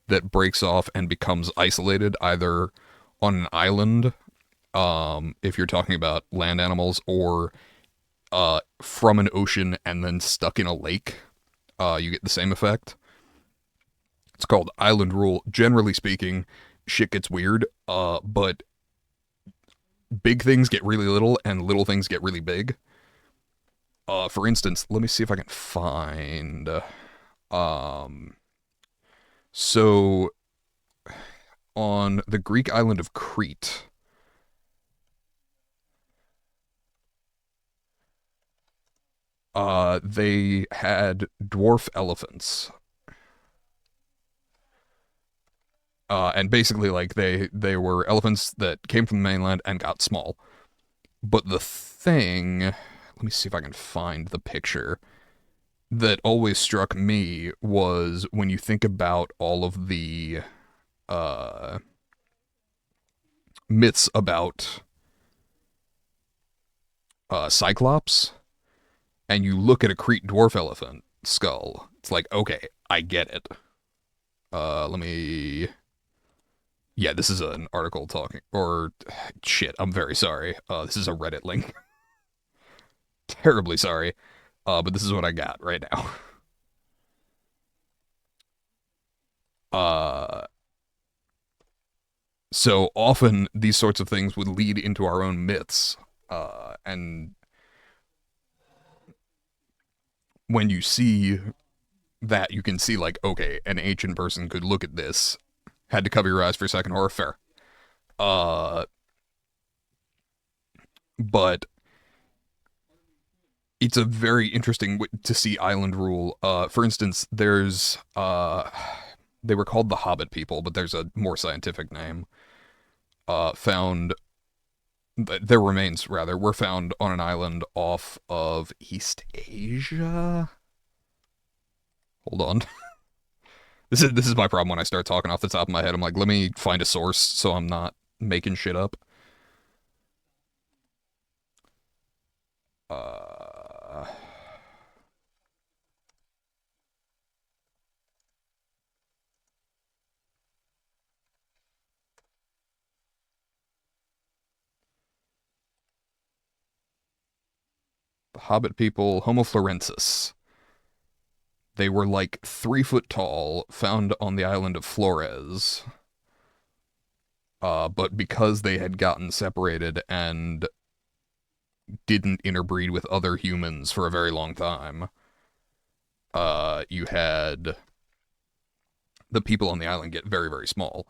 that breaks off and becomes isolated either on an island, if you're talking about land animals, or from an ocean and then stuck in a lake. You get the same effect. It's called island rule. Generally speaking, shit gets weird, but big things get really little and little things get really big. For instance, let me see if I can find. Um, so on the Greek island of Crete, they had dwarf elephants, and basically like they were elephants that came from the mainland and got small. But the thing, let me see if I can find the picture that always struck me was when you think about all of the uh, myths about Cyclops, and you look at a Crete dwarf elephant skull, it's like, okay, I get it. Let me. Yeah, this is an article talking. Or, shit, I'm very sorry. This is a Reddit link. Terribly sorry. But this is what I got right now. Uh, so often these sorts of things would lead into our own myths. And when you see that, you can see, like, okay, an ancient person could look at this. Had to cover your eyes for a second, horror, fair. Uh, but it's a very interesting to see island rule. For instance, there's they were called the Hobbit people, but there's a more scientific name. Found their remains rather were found on an island off of East Asia. Hold on. This is my problem when I start talking off the top of my head. I'm like, let me find a source so I'm not making shit up. Uh, the Hobbit people, Homo florensis. They were like 3 foot tall, found on the island of Flores. But because they had gotten separated and didn't interbreed with other humans for a very long time, you had the people on the island get very, very small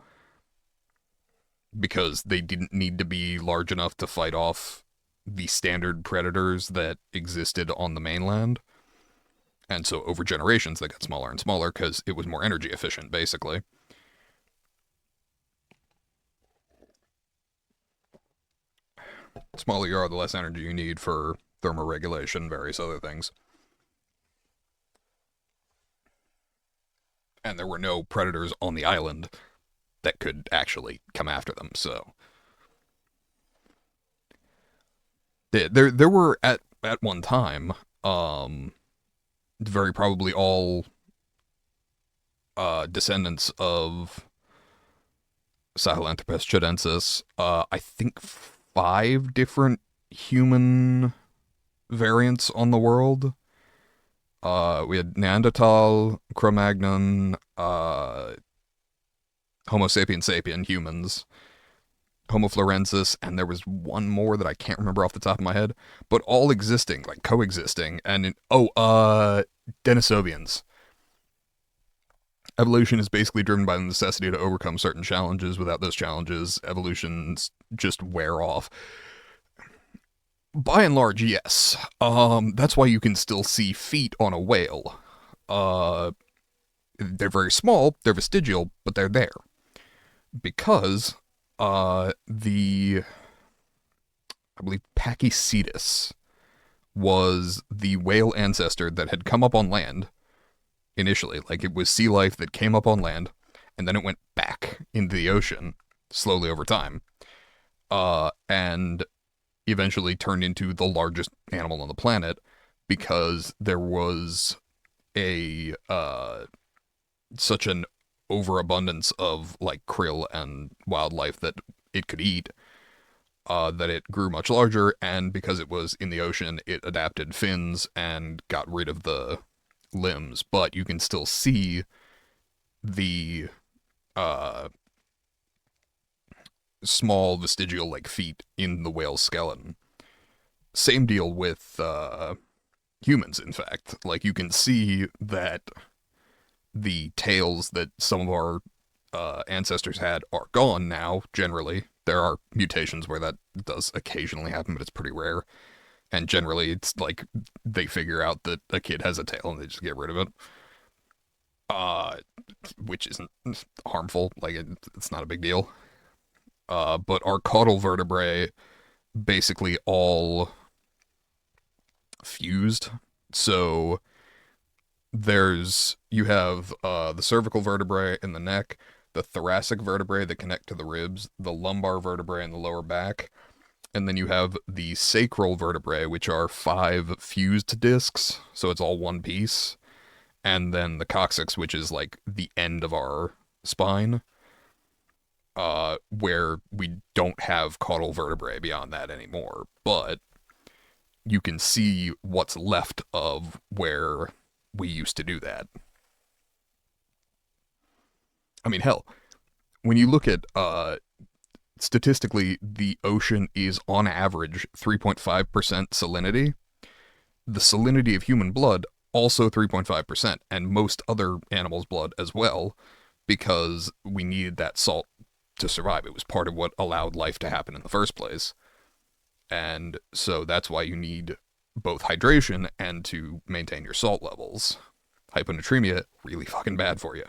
because they didn't need to be large enough to fight off the standard predators that existed on the mainland. And so over generations, they got smaller and smaller because it was more energy efficient, basically. The smaller you are, the less energy you need for thermoregulation, various other things. And there were no predators on the island that could actually come after them. So there were at one time, very probably all descendants of Sahelanthropus chilensis. I think 5 different human variants on the world. We had Neanderthal, Cro-Magnon, Homo sapien sapien humans, Homo florensis, and there was one more that I can't remember off the top of my head, but all existing, like coexisting. Denisovians. Evolution is basically driven by the necessity to overcome certain challenges. Without those challenges, evolutions just wear off. By and large, yes. That's why you can still see feet on a whale. Uh, they're very small, they're vestigial, but they're there because the I believe Pachycetus was the whale ancestor that had come up on land initially. Like it was sea life that came up on land, and then it went back into the ocean slowly over time, and eventually turned into the largest animal on the planet because there was a such an overabundance of like krill and wildlife that it could eat, that it grew much larger, and because it was in the ocean, it adapted fins and got rid of the limbs. But you can still see the uh, small vestigial like feet in the whale's skeleton. Same deal with humans, in fact. Like you can see that the tails that some of our ancestors had are gone now, generally. There are mutations where that does occasionally happen, but it's pretty rare. And generally, it's like they figure out that a kid has a tail and they just get rid of it. Uh, which isn't harmful. Like, it's not a big deal. But our caudal vertebrae basically all fused. So you have the cervical vertebrae in the neck, the thoracic vertebrae that connect to the ribs, the lumbar vertebrae in the lower back, and then you have the sacral vertebrae, which are 5 fused discs, so it's all one piece, and then the coccyx, which is like the end of our spine, where we don't have caudal vertebrae beyond that anymore, but you can see what's left of where we used to do that. I mean, hell, when you look at statistically, the ocean is on average 3.5% salinity. The salinity of human blood also 3.5%, and most other animals' blood as well, because we needed that salt to survive. It was part of what allowed life to happen in the first place. And so that's why you need both hydration and to maintain your salt levels. Hyponatremia, really fucking bad for you.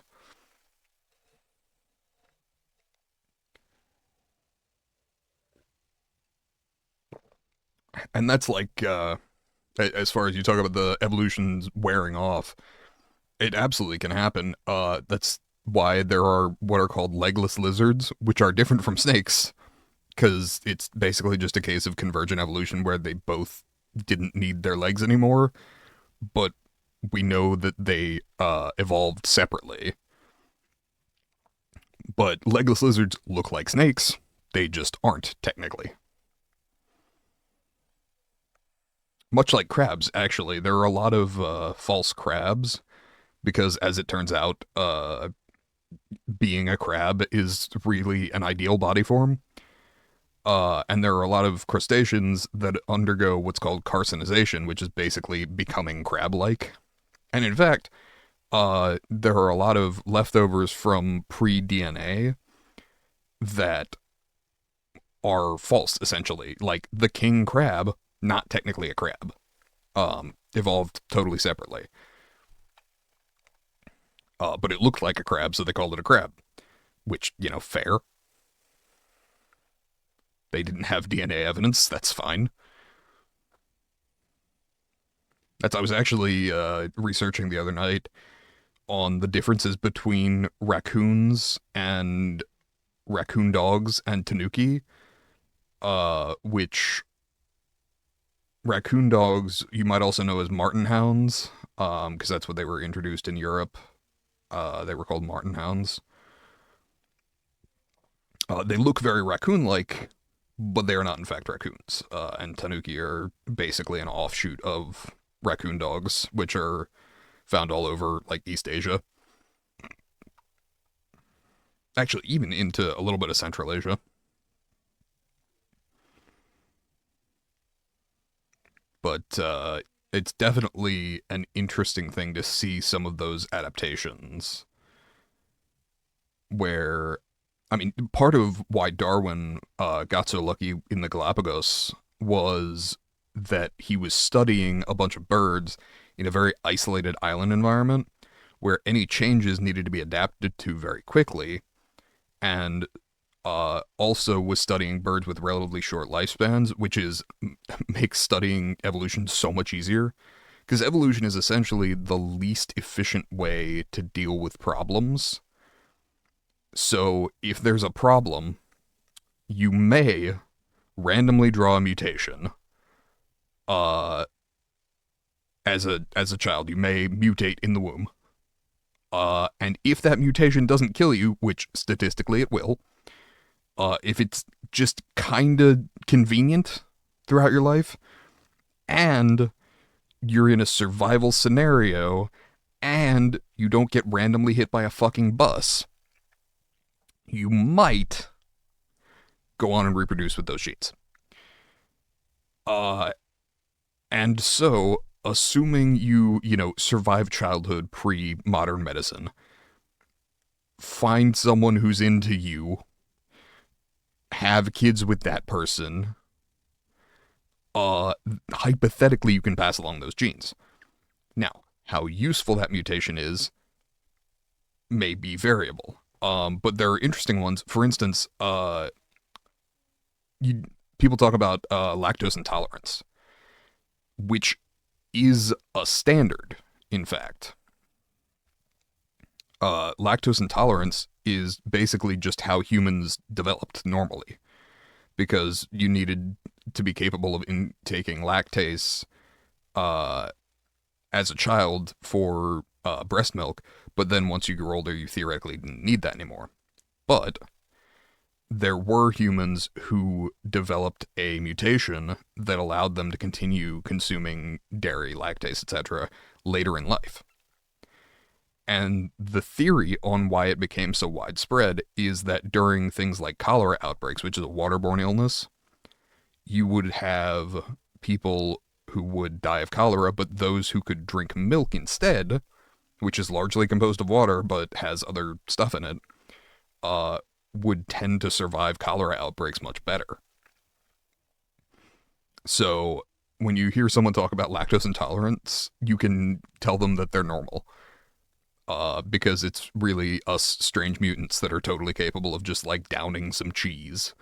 And that's like, as far as you talk about the evolution's wearing off, it absolutely can happen. That's why there are what are called legless lizards, which are different from snakes, because it's basically just a case of convergent evolution where they both didn't need their legs anymore, but we know that they evolved separately. But legless lizards look like snakes. They just aren't, technically. Much like crabs, actually. There are a lot of false crabs because, as it turns out, being a crab is really an ideal body form. And there are a lot of crustaceans that undergo what's called carcinization, which is basically becoming crab-like. And in fact, there are a lot of leftovers from pre-DNA that are false, essentially. Like the king crab, not technically a crab, evolved totally separately. But it looked like a crab, so they called it a crab. Which, fair. They didn't have DNA evidence. That's fine. I was actually researching the other night on the differences between raccoons and raccoon dogs and tanuki, which raccoon dogs you might also know as marten hounds, because that's what they were introduced in Europe. They were called marten hounds. They look very raccoon-like, but they are not in fact raccoons. And tanuki are basically an offshoot of raccoon dogs, which are found all over like East Asia. Actually, even into a little bit of Central Asia. but it's definitely an interesting thing to see some of those adaptations where, I mean, part of why Darwin got so lucky in the Galapagos was that he was studying a bunch of birds in a very isolated island environment where any changes needed to be adapted to very quickly, and also was studying birds with relatively short lifespans, which is makes studying evolution so much easier because evolution is essentially the least efficient way to deal with problems. So if there's a problem, you may randomly draw a mutation. Uh, as a child, you may mutate in the womb. And if that mutation doesn't kill you, which statistically it will, if it's just kind of convenient throughout your life, and you're in a survival scenario, and you don't get randomly hit by a fucking bus, you might go on and reproduce with those genes. Uh, and so, assuming you survive childhood pre modern medicine, find someone who's into you, have kids with that person, uh, hypothetically, you can pass along those genes. Now, how useful that mutation is may be variable. But there are interesting ones. For instance, you, people talk about lactose intolerance, which is a standard, in fact. Lactose intolerance is basically just how humans developed normally, because you needed to be capable of intaking lactase uh, as a child for breast milk, but then once you grew older, you theoretically didn't need that anymore. But there were humans who developed a mutation that allowed them to continue consuming dairy, lactase, etc. later in life. And the theory on why it became so widespread is that during things like cholera outbreaks, which is a waterborne illness, you would have people who would die of cholera, but those who could drink milk instead, which is largely composed of water but has other stuff in it, would tend to survive cholera outbreaks much better. So when you hear someone talk about lactose intolerance, you can tell them that they're normal. Because it's really us strange mutants that are totally capable of just like downing some cheese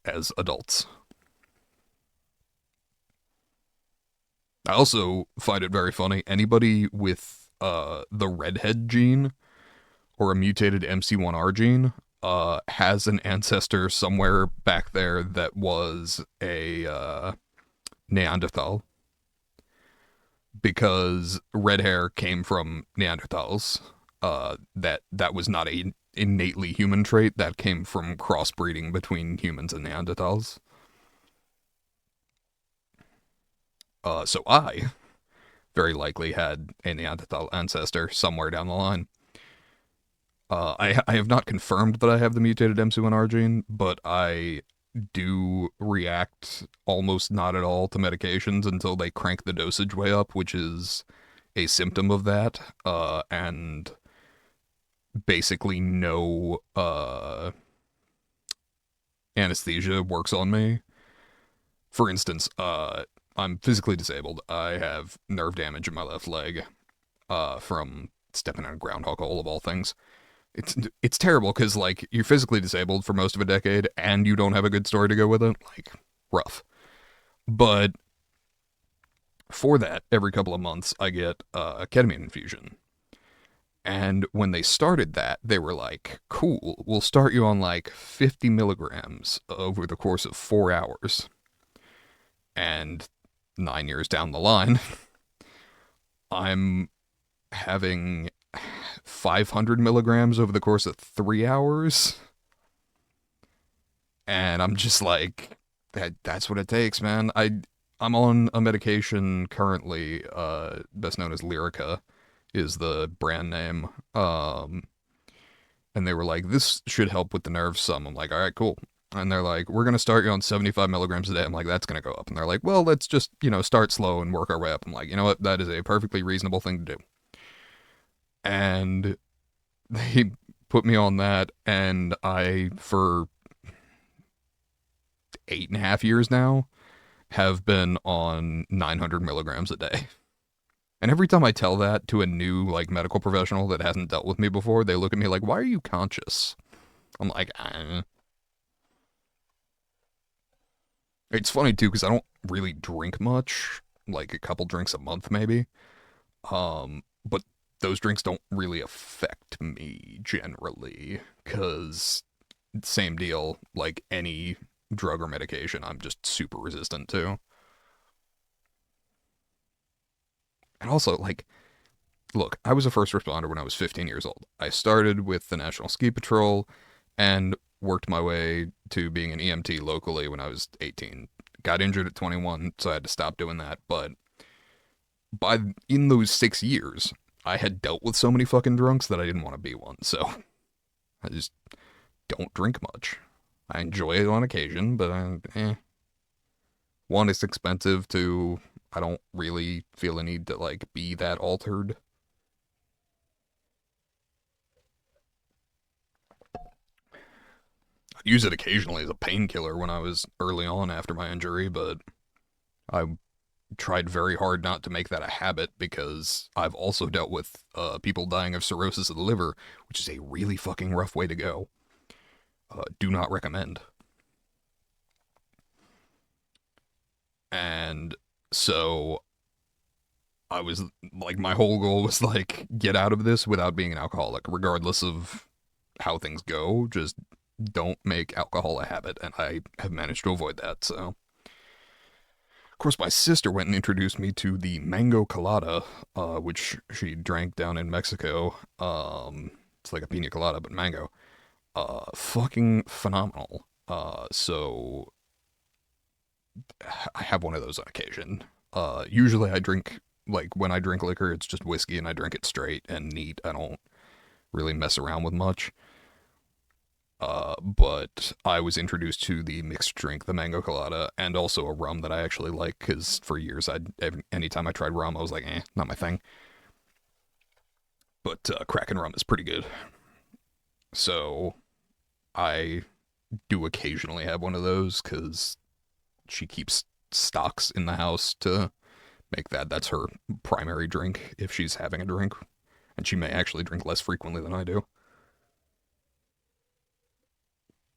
as adults. I also find it very funny. Anybody with the redhead gene or a mutated MC1R gene has an ancestor somewhere back there that was a Neanderthal, because red hair came from Neanderthals. That was not a innately human trait. That came from crossbreeding between humans and Neanderthals. So I very likely had a Neanderthal ancestor somewhere down the line. I have not confirmed that I have the mutated MC1R gene, but I do react almost not at all to medications until they crank the dosage way up, which is a symptom of that. And basically no anesthesia works on me. For instance, I'm physically disabled. I have nerve damage in my left leg from stepping on a groundhog hole of all things. It's terrible because like you're physically disabled for most of a decade and you don't have a good story to go with it. Like rough. But for that, every couple of months I get a ketamine infusion. And when they started that, they were like, cool, we'll start you on like 50 milligrams over the course of 4 hours. And 9 years down the line, I'm having 500 milligrams over the course of 3 hours. And I'm just like, that's what it takes, man. I'm on a medication currently, best known as Lyrica, is the brand name. And they were like, this should help with the nerves some. I'm like, all right, cool. And they're like, we're going to start you on 75 milligrams a day. I'm like, that's going to go up. And they're like, well, let's just, start slow and work our way up. I'm like, you know what? That is a perfectly reasonable thing to do. And they put me on that. And for 8.5 years now, have been on 900 milligrams a day. And every time I tell that to a new like medical professional that hasn't dealt with me before, they look at me like, "Why are you conscious?" I'm like, It's funny too because I don't really drink much, like a couple drinks a month maybe. But those drinks don't really affect me generally because same deal, like any drug or medication, I'm just super resistant to. And also, like, look, I was a first responder when I was 15 years old. I started with the National Ski Patrol and worked my way to being an EMT locally when I was 18. Got injured at 21, so I had to stop doing that. But in those 6 years, I had dealt with so many fucking drunks that I didn't want to be one. So I just don't drink much. I enjoy it on occasion, but one, it's expensive. Two, I don't really feel a need to like be that altered. I use it occasionally as a painkiller when I was early on after my injury, but I tried very hard not to make that a habit because I've also dealt with people dying of cirrhosis of the liver, which is a really fucking rough way to go. Do not recommend. And so I was like, my whole goal was like, get out of this without being an alcoholic, regardless of how things go. Just don't make alcohol a habit. And I have managed to avoid that. So, of course, my sister went and introduced me to the mango colada, which she drank down in Mexico. It's like a pina colada, but mango. Fucking phenomenal. So I have one of those on occasion. Usually I drink, like, when I drink liquor, it's just whiskey and I drink it straight and neat. I don't really mess around with much. But I was introduced to the mixed drink, the mango colada, and also a rum that I actually like because for years, anytime I tried rum, I was like, not my thing. But Kraken rum is pretty good. So I do occasionally have one of those because she keeps stocks in the house to make that. That's her primary drink if she's having a drink. And she may actually drink less frequently than I do.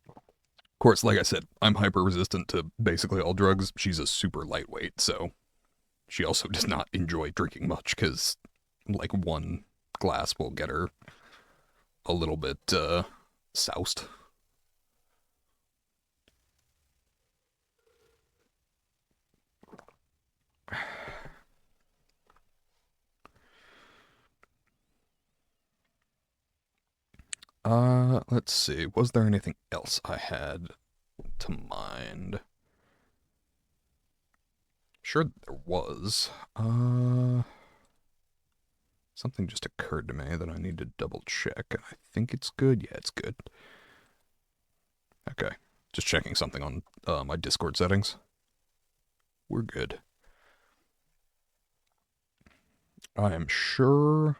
Of course, like I said, I'm hyper resistant to basically all drugs. She's a super lightweight, so she also does not enjoy drinking much because, like, one glass will get her a little bit soused. Let's see. Was there anything else I had to mind? Sure, there was. Something just occurred to me that I need to double check. I think it's good. Yeah, it's good. Okay. Just checking something on my Discord settings. We're good. I am sure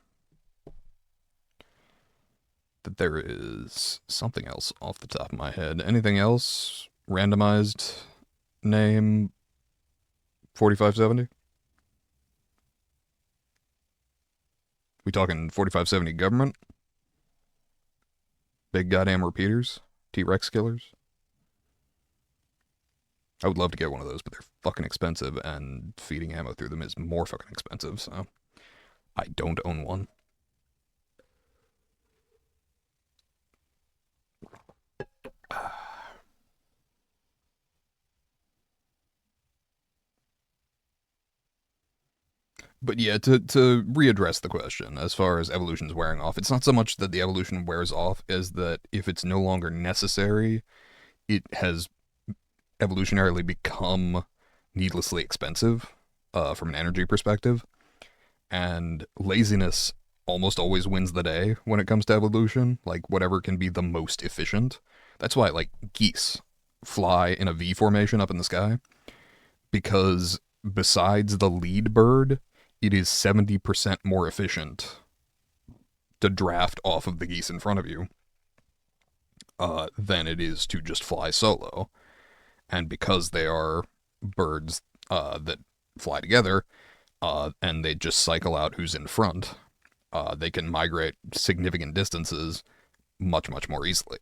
that there is something else off the top of my head. Anything else? Randomized name 4570? We talking 4570 government? Big goddamn repeaters? T-Rex killers? I would love to get one of those, but they're fucking expensive, and feeding ammo through them is more fucking expensive, so I don't own one. But yeah, to readdress the question, as far as evolution's wearing off, it's not so much that the evolution wears off as that if it's no longer necessary, it has evolutionarily become needlessly expensive from an energy perspective. And laziness almost always wins the day when it comes to evolution. Like, whatever can be the most efficient. That's why, like, geese. fly in a V formation up in the sky because besides the lead bird, it is 70% more efficient to draft off of the geese in front of you than it is to just fly solo. And because they are birds that fly together and they just cycle out who's in front, they can migrate significant distances much, much more easily.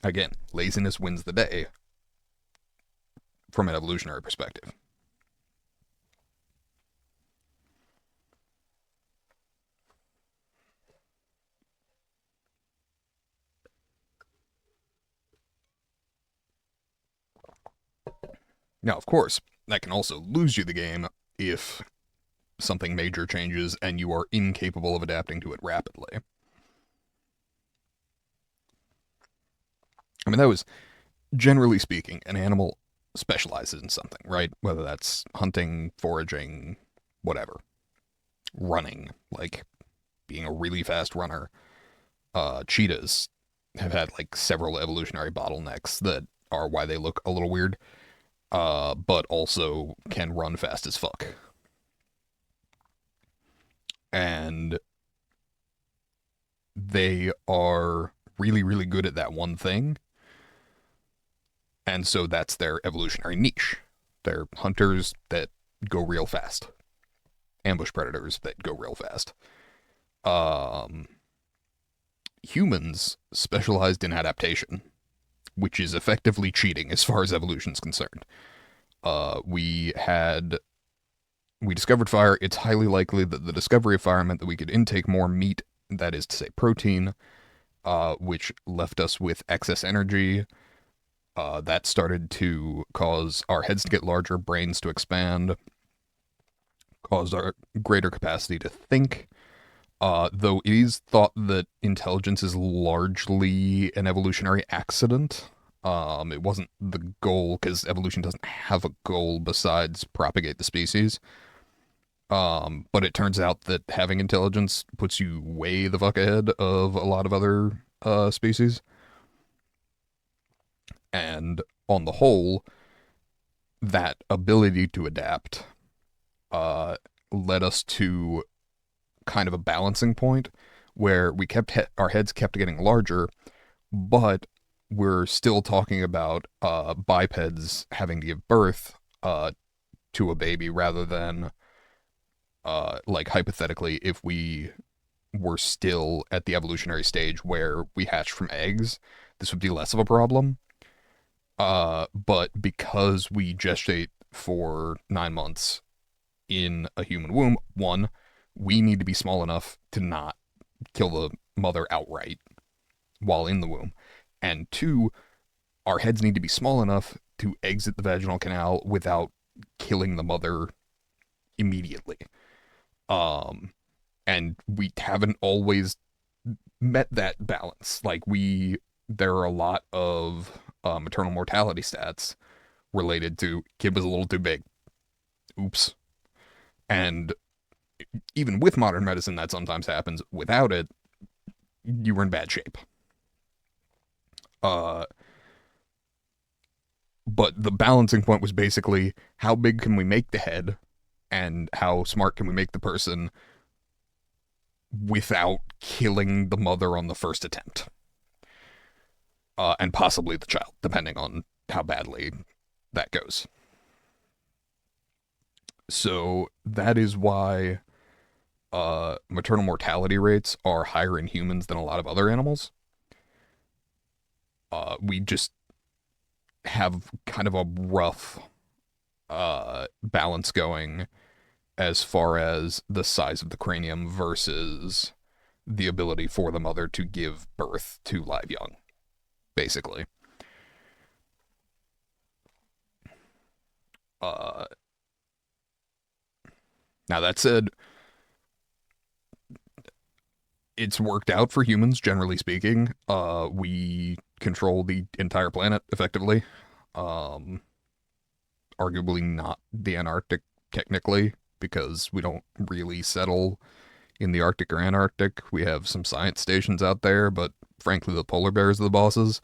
Again, laziness wins the day from an evolutionary perspective. Now, of course, that can also lose you the game if something major changes and you are incapable of adapting to it rapidly. I mean, that was, generally speaking, an animal specializes in something, right? Whether that's hunting, foraging, whatever. Running, like being a really fast runner. Cheetahs have had like several evolutionary bottlenecks that are why they look a little weird, but also can run fast as fuck. And they are really, really good at that one thing. And so that's their evolutionary niche. They're hunters that go real fast, ambush predators that go real fast. Um, Humans specialized in adaptation, which is effectively cheating as far as evolution is concerned. We had we discovered fire. It's highly likely that the discovery of fire meant that we could intake more meat, that is to say, protein, which left us with excess energy. That started to cause our heads to get larger, brains to expand, caused our greater capacity to think. Though it is thought that intelligence is largely an evolutionary accident. It wasn't the goal because evolution doesn't have a goal besides propagate the species. But it turns out that having intelligence puts you way the fuck ahead of a lot of other species. And on the whole, that ability to adapt uh, led us to kind of a balancing point where we kept our heads kept getting larger, but we're still talking about bipeds having to give birth to a baby rather than like hypothetically if we were still at the evolutionary stage where we hatched from eggs, this would be less of a problem. But because we gestate for 9 months in a human womb, one, we need to be small enough to not kill the mother outright while in the womb. And two, our heads need to be small enough to exit the vaginal canal without killing the mother immediately. Um, and we haven't always met that balance. There are a lot of maternal mortality stats related to kid was a little too big. Oops. And even with modern medicine, that sometimes happens. Without it, you were in bad shape. Uh, but the balancing point was basically how big can we make the head and how smart can we make the person without killing the mother on the first attempt, and possibly the child, depending on how badly that goes. So that is why maternal mortality rates are higher in humans than a lot of other animals. We just have kind of a rough balance going as far as the size of the cranium versus the ability for the mother to give birth to live young, basically. Uh, Now, that said, it's worked out for humans, generally speaking. We control the entire planet effectively. Um, Arguably not the Antarctic, technically, because we don't really settle in the Arctic or Antarctic. We have some science stations out there, but frankly, the polar bears are the bosses.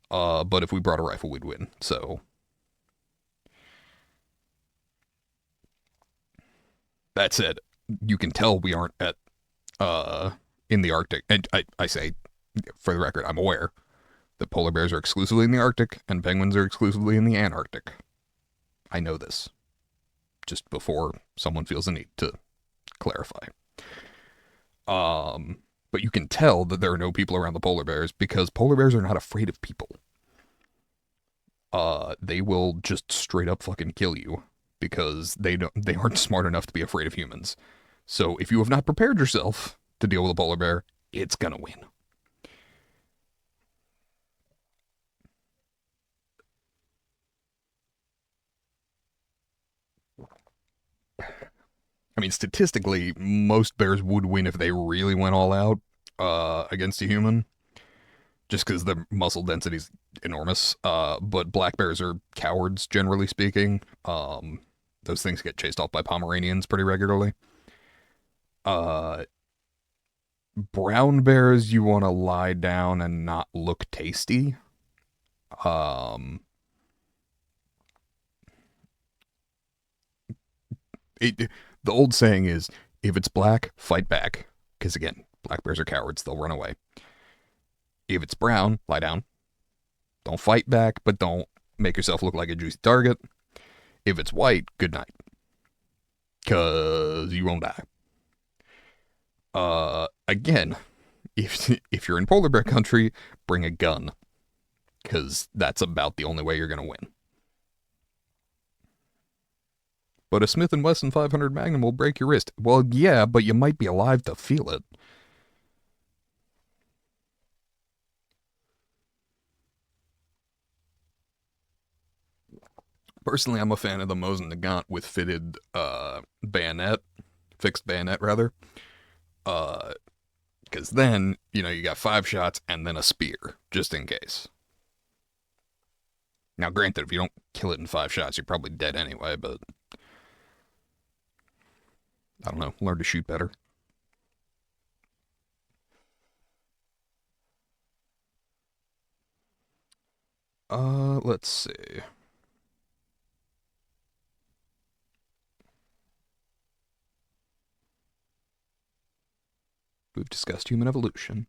But if we brought a rifle, we'd win. So that said, you can tell we aren't at uh in the Arctic. And I say, for the record, I'm aware that polar bears are exclusively in the Arctic and penguins are exclusively in the Antarctic. I know this. Just before someone feels the need to clarify. Um, but you can tell that there are no people around the polar bears because polar bears are not afraid of people. They will just straight up fucking kill you because they aren't smart enough to be afraid of humans. So if you have not prepared yourself to deal with a polar bear, it's gonna win. I mean, statistically, most bears would win if they really went all out against a human, just because the muscle density is enormous. But black bears are cowards, generally speaking. Those things get chased off by Pomeranians pretty regularly. Uh, Brown bears, you want to lie down and not look tasty. Um, it, the old saying is, if it's black, fight back. Because again, black bears are cowards; they'll run away. If it's brown, lie down. Don't fight back, but don't make yourself look like a juicy target. If it's white, good night, cause you won't die. Again, if you're in polar bear country, bring a gun, cause that's about the only way you're gonna win. But a Smith and Wesson 500 Magnum will break your wrist. Well, yeah, but you might be alive to feel it. Personally, I'm a fan of the Mosin Nagant with fitted bayonet, fixed bayonet rather. Uh, because then you got 5 shots and then a spear just in case. Now, granted, if you don't kill it in 5 shots, you're probably dead anyway. But I don't know, learn to shoot better. Let's see. We've discussed human evolution.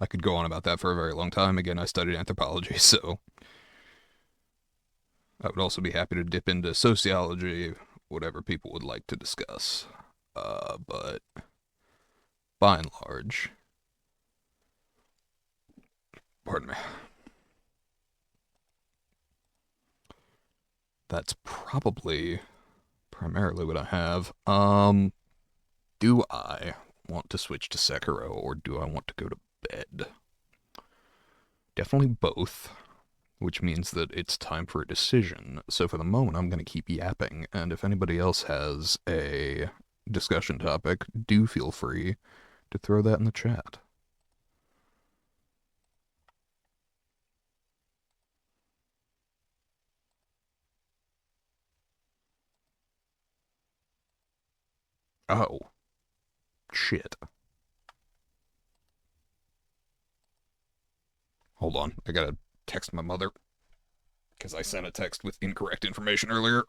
I could go on about that for a very long time. Again, I studied anthropology, so I would also be happy to dip into sociology, whatever people would like to discuss. But by and large, pardon me, that's probably primarily what I have. Do I want to switch to Sekiro or do I want to go to bed? Definitely both, which means that it's time for a decision. So for the moment, I'm going to keep yapping, and if anybody else has a discussion topic, do feel free to throw that in the chat. Oh, shit. Hold on, I gotta text my mother because I sent a text with incorrect information earlier.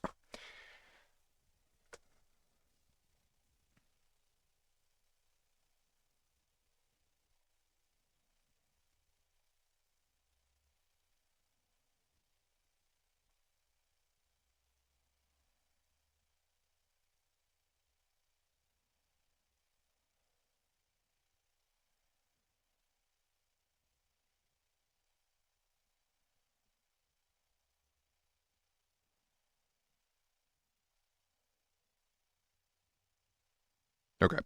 Okay.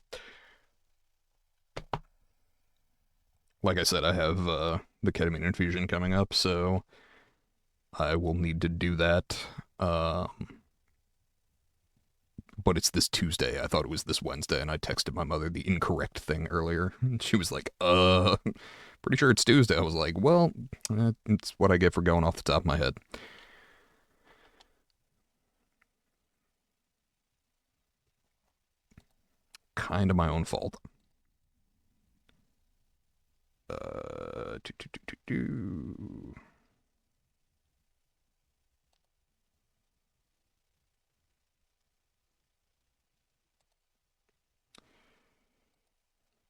Like I said, I have the ketamine infusion coming up, so I will need to do that. But it's this Tuesday. I thought it was this Wednesday, and I texted my mother the incorrect thing earlier. And she was like, pretty sure it's Tuesday. I was like, well, it's what I get for going off the top of my head. Kind of my own fault. Uh,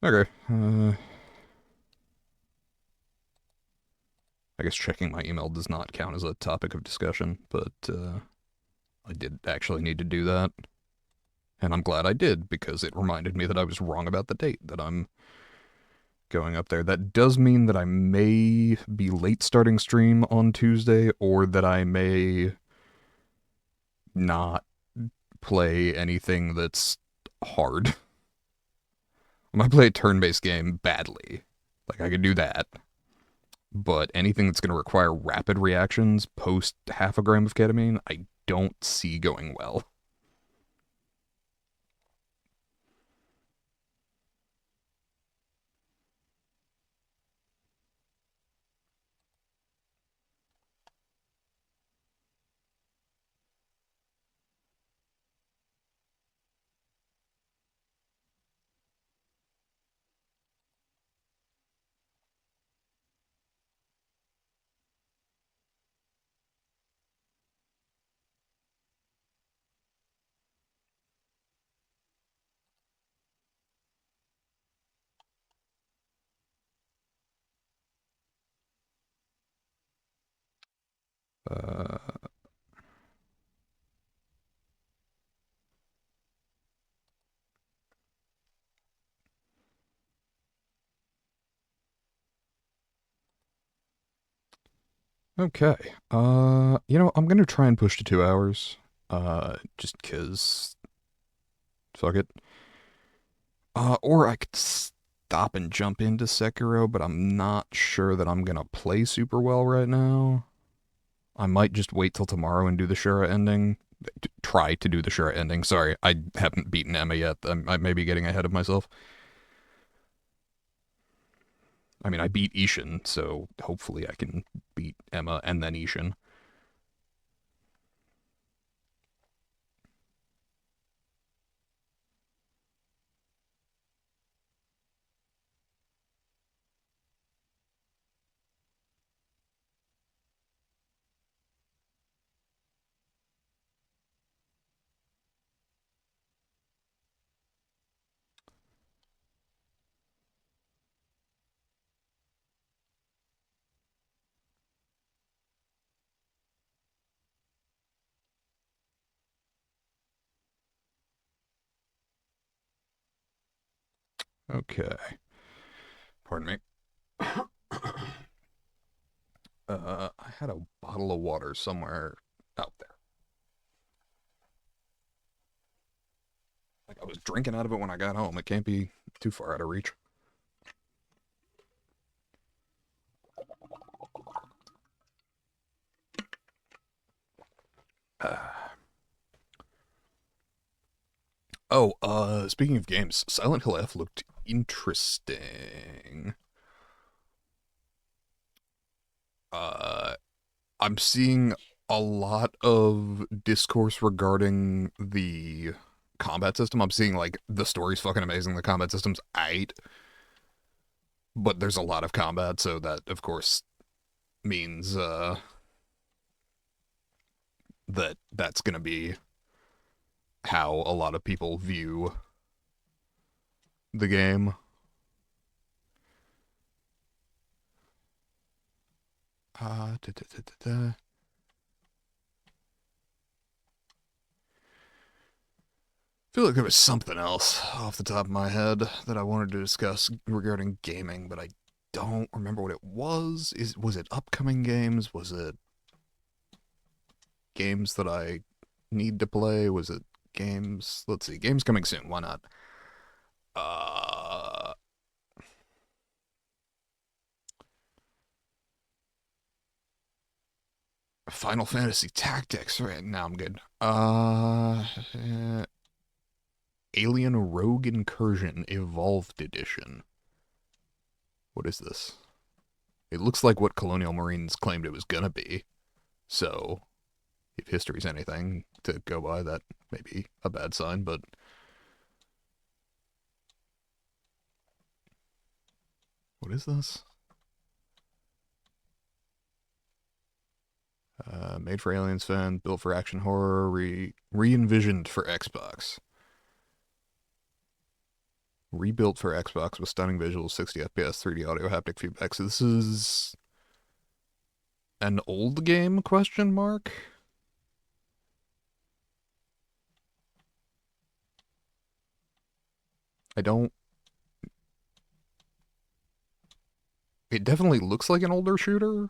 Okay. I guess checking my email does not count as a topic of discussion, but I did actually need to do that. And I'm glad I did because it reminded me that I was wrong about the date that I'm going up there. That does mean that I may be late starting stream on Tuesday or that I may not play anything that's hard. I might play a turn based game badly. Like, I could do that. But anything that's going to require rapid reactions post half a gram of ketamine, I don't see going well. Uh, okay. I'm going to try and push to 2 hours. Just because, fuck it. Or I could stop and jump into Sekiro, but I'm not sure that I'm going to play super well right now. I might just wait till tomorrow and do the Shura ending. Try to do the Shura ending. Sorry, I haven't beaten Emma yet. I may be getting ahead of myself. I mean, I beat Ishin, so hopefully I can beat Emma and then Ishin. Okay. Pardon me. I had a bottle of water somewhere out there. Like I was drinking out of it when I got home. It can't be too far out of reach. Speaking of games, Silent Hill F looked interesting. Uh, I'm seeing a lot of discourse regarding the combat system. I'm seeing like the story's fucking amazing, the combat system's aight, but there's a lot of combat, so that of course means that that's gonna be how a lot of people view the game. Da, da, da, da, da. I feel like there was something else off the top of my head that I wanted to discuss regarding gaming, but I don't remember what it was. Was it upcoming games? Was it games that I need to play? Was it games? Let's see, games coming soon. Why not? Uh, Final Fantasy Tactics. Right now, I'm good. Alien Rogue Incursion Evolved Edition. What is this? It looks like what Colonial Marines claimed it was gonna be. So, if history's anything to go by, that may be a bad sign, but what is this? Made for Aliens fan, built for action horror, re envisioned for Xbox. Rebuilt for Xbox with stunning visuals, 60 FPS, 3D audio, haptic feedback. So this is an old game? Question mark. I don't. It definitely looks like an older shooter,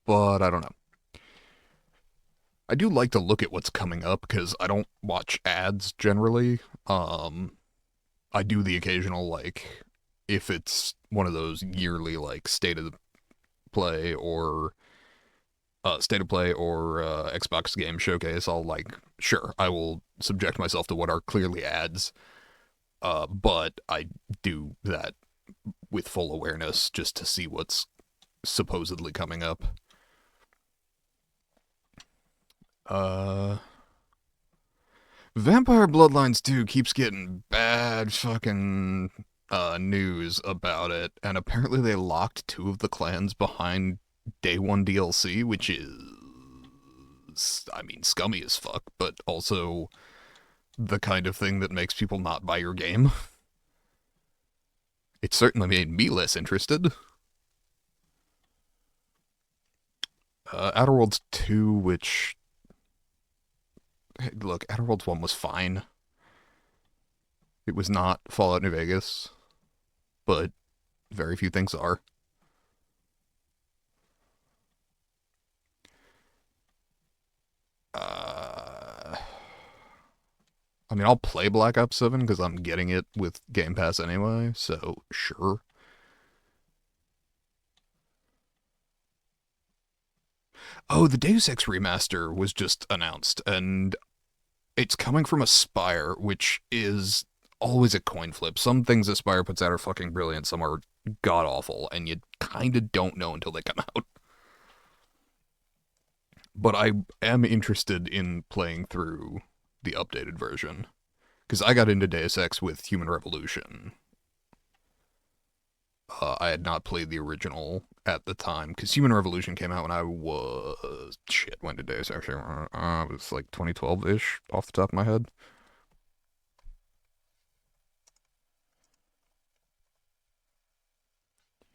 but I don't know. I do like to look at what's coming up because I don't watch ads generally. Um, I do the occasional like if it's one of those yearly like state of play or Xbox game showcase. I'll like sure I will subject myself to what are clearly ads, but I do that with full awareness just to see what's supposedly coming up. Uh, Vampire Bloodlines 2 keeps getting bad fucking news about it, and apparently they locked two of the clans behind day one DLC, which is, I mean, scummy as fuck, but also the kind of thing that makes people not buy your game. It certainly made me less interested. Outer Worlds 2, which, hey, look, Outer Worlds 1 was fine. It was not Fallout New Vegas, but very few things are. Uh, I mean, I'll play Black Ops 7 because I'm getting it with Game Pass anyway, so sure. Oh, the Deus Ex remaster was just announced, and it's coming from Aspire, which is always a coin flip. Some things Aspire puts out are fucking brilliant, some are god awful, and you kind of don't know until they come out. But I am interested in playing through the updated version because I got into Deus Ex with Human Revolution. I had not played the original at the time because Human Revolution came out when I was shit. When did Deus Ex? It was like 2012 ish, off the top of my head.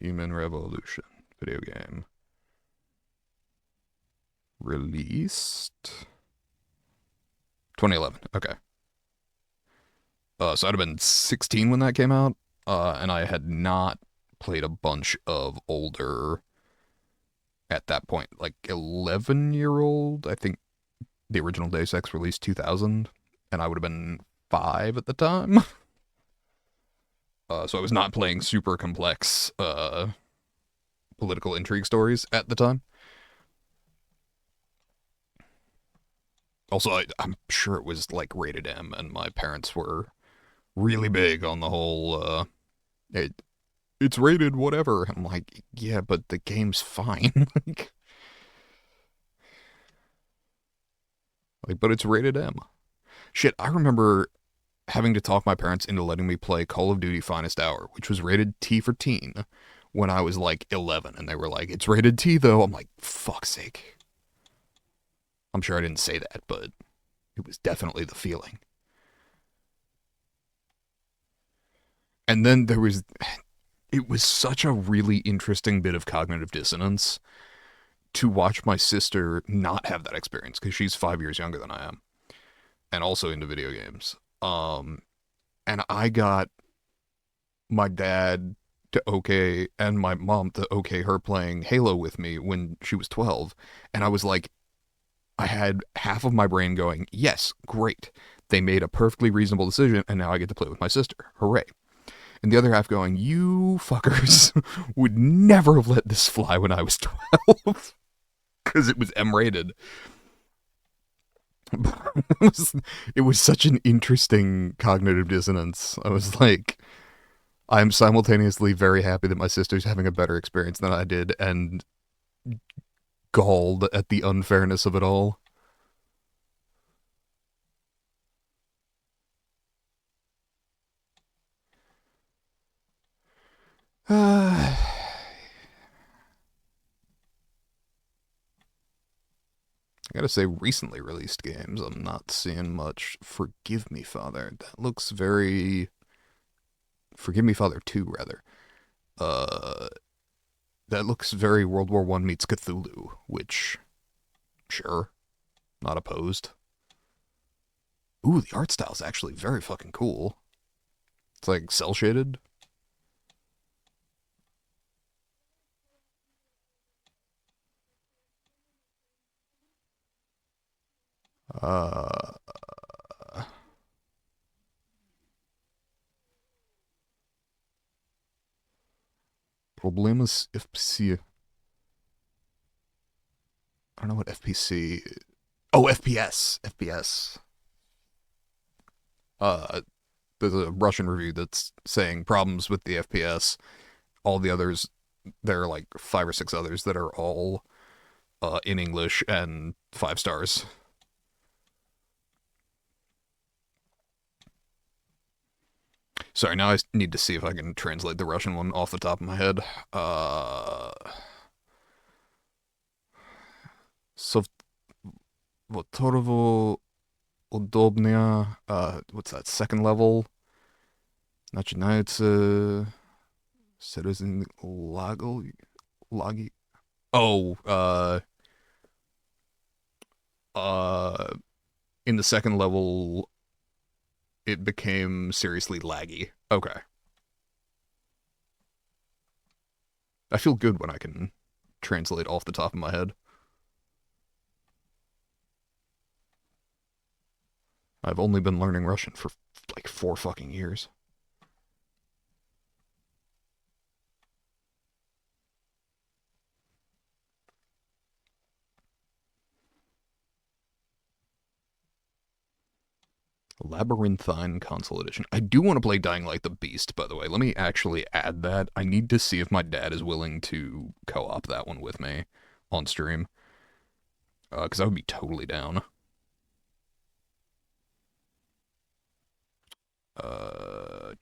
Human Revolution video game released 2011. Okay, so I'd have been 16 when that came out, and I had not played a bunch of older at that point, like 11-year-old. I think the original Deus Ex released 2000, and I would have been 5 at the time. So I was not playing super complex political intrigue stories at the time. Also, I'm sure it was like rated M, and my parents were really big on the whole it, it's rated whatever. I'm like, yeah, but the game's fine. Like, but it's rated M. Shit, I remember having to talk my parents into letting me play Call of Duty Finest Hour, which was rated T for teen, when I was like 11, and they were like, "It's rated T though." I'm like, "Fuck's sake." I'm sure I didn't say that, but it was definitely the feeling. And then there was it was such a really interesting bit of cognitive dissonance to watch my sister not have that experience because she's 5 years younger than I am and also into video games. And I got my dad to okay and my mom to okay her playing Halo with me when she was 12, and I was like, I had half of my brain going, yes, great, they made a perfectly reasonable decision and now I get to play with my sister, hooray. And the other half going, you fuckers would never have let this fly when I was 12 because it was M rated. It was such an interesting cognitive dissonance. I was like, I'm simultaneously very happy that my sister's having a better experience than I did and galled at the unfairness of it all. Uh, gotta say, recently released games, I'm not seeing much. Forgive Me, Father. That looks very. Forgive Me, Father 2, rather. Uh, that looks very World War One meets Cthulhu, which, sure, not opposed. Ooh, the art style's actually very fucking cool. It's like cell shaded. Uh, Problemas FPC. I don't know what FPC. Oh, FPS. FPS. Uh, there's a Russian review that's saying problems with the FPS. All the others, there are like five or six others that are all in English and 5 stars. Sorry, now I need to see if I can translate the Russian one off the top of my head. Soft Votorovo Удобная. What's that? Second level. Начинается серьезный лаги. Oh, uh, in the second level, it became seriously laggy. Okay. I feel good when I can translate off the top of my head. I've only been learning Russian for like 4 fucking years. Labyrinthine Console Edition. I do want to play Dying Light the Beast, by the way. Let me actually add that. I need to see if my dad is willing to co op that one with me on stream. Because I would be totally down. Uh,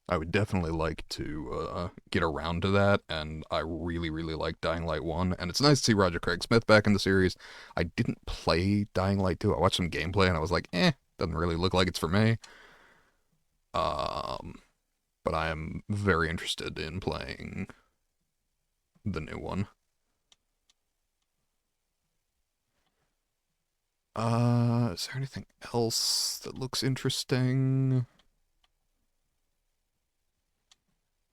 I would definitely like to get around to that, and I really, really like Dying Light 1, and it's nice to see Roger Craig Smith back in the series. I didn't play Dying Light 2. I watched some gameplay, and I was like, doesn't really look like it's for me. Um, but I am very interested in playing the new one. Is there anything else that looks interesting?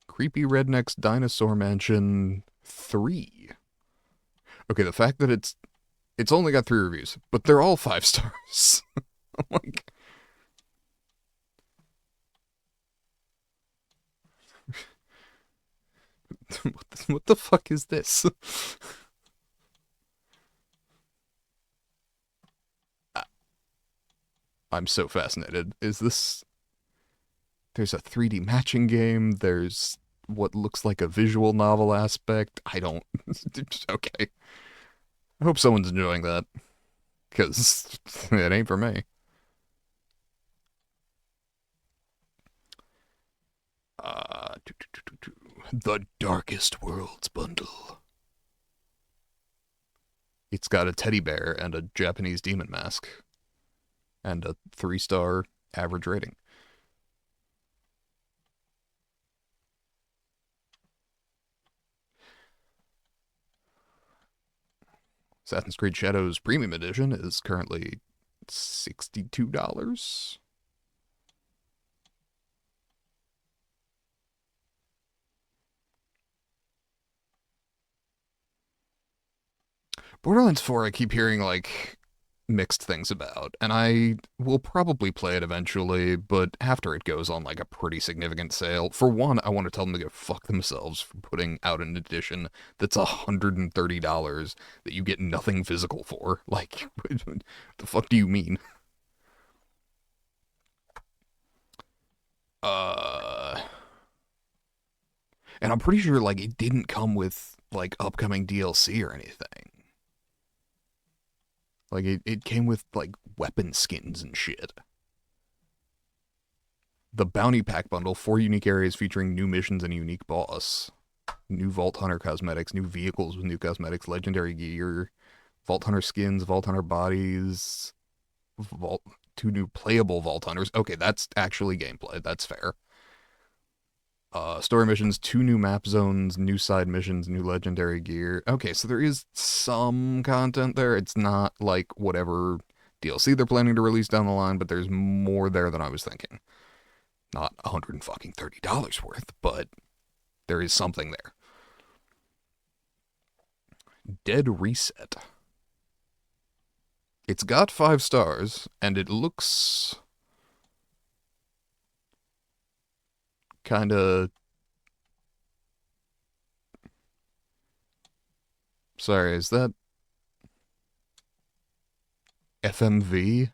Creepy Redneck's Dinosaur Mansion 3. Okay, the fact that it's only got 3 reviews, but they're all 5 stars. I'm like, what the fuck is this? I'm so fascinated. Is this? There's a 3D matching game. There's what looks like a visual novel aspect. I don't. Okay. I hope someone's enjoying that because it ain't for me. Uh, the Darkest Worlds bundle. It's got a teddy bear and a Japanese demon mask and a 3 star average rating. Assassin's Creed Shadows Premium Edition is currently $62. Borderlands 4, I keep hearing like mixed things about, and I will probably play it eventually, but after it goes on like a pretty significant sale. For one, I want to tell them to go fuck themselves for putting out an edition that's $130 that you get nothing physical for. Like, what the fuck do you mean? Uh, and I'm pretty sure like it didn't come with like upcoming DLC or anything. Like it came with like weapon skins and shit. The Bounty Pack bundle, 4 unique areas featuring new missions and a unique boss. New Vault Hunter cosmetics, new vehicles with new cosmetics, legendary gear, Vault Hunter skins, Vault Hunter bodies, Vault 2 new playable Vault Hunters. Okay, that's actually gameplay. That's fair. Story missions, 2 new map zones, new side missions, new legendary gear. Okay, so there is some content there. It's not like whatever DLC they're planning to release down the line, but there's more there than I was thinking. Not $130 worth, but there is something there. Dead Reset. It's got 5 stars, and it looks kind of. Sorry, is that FMV?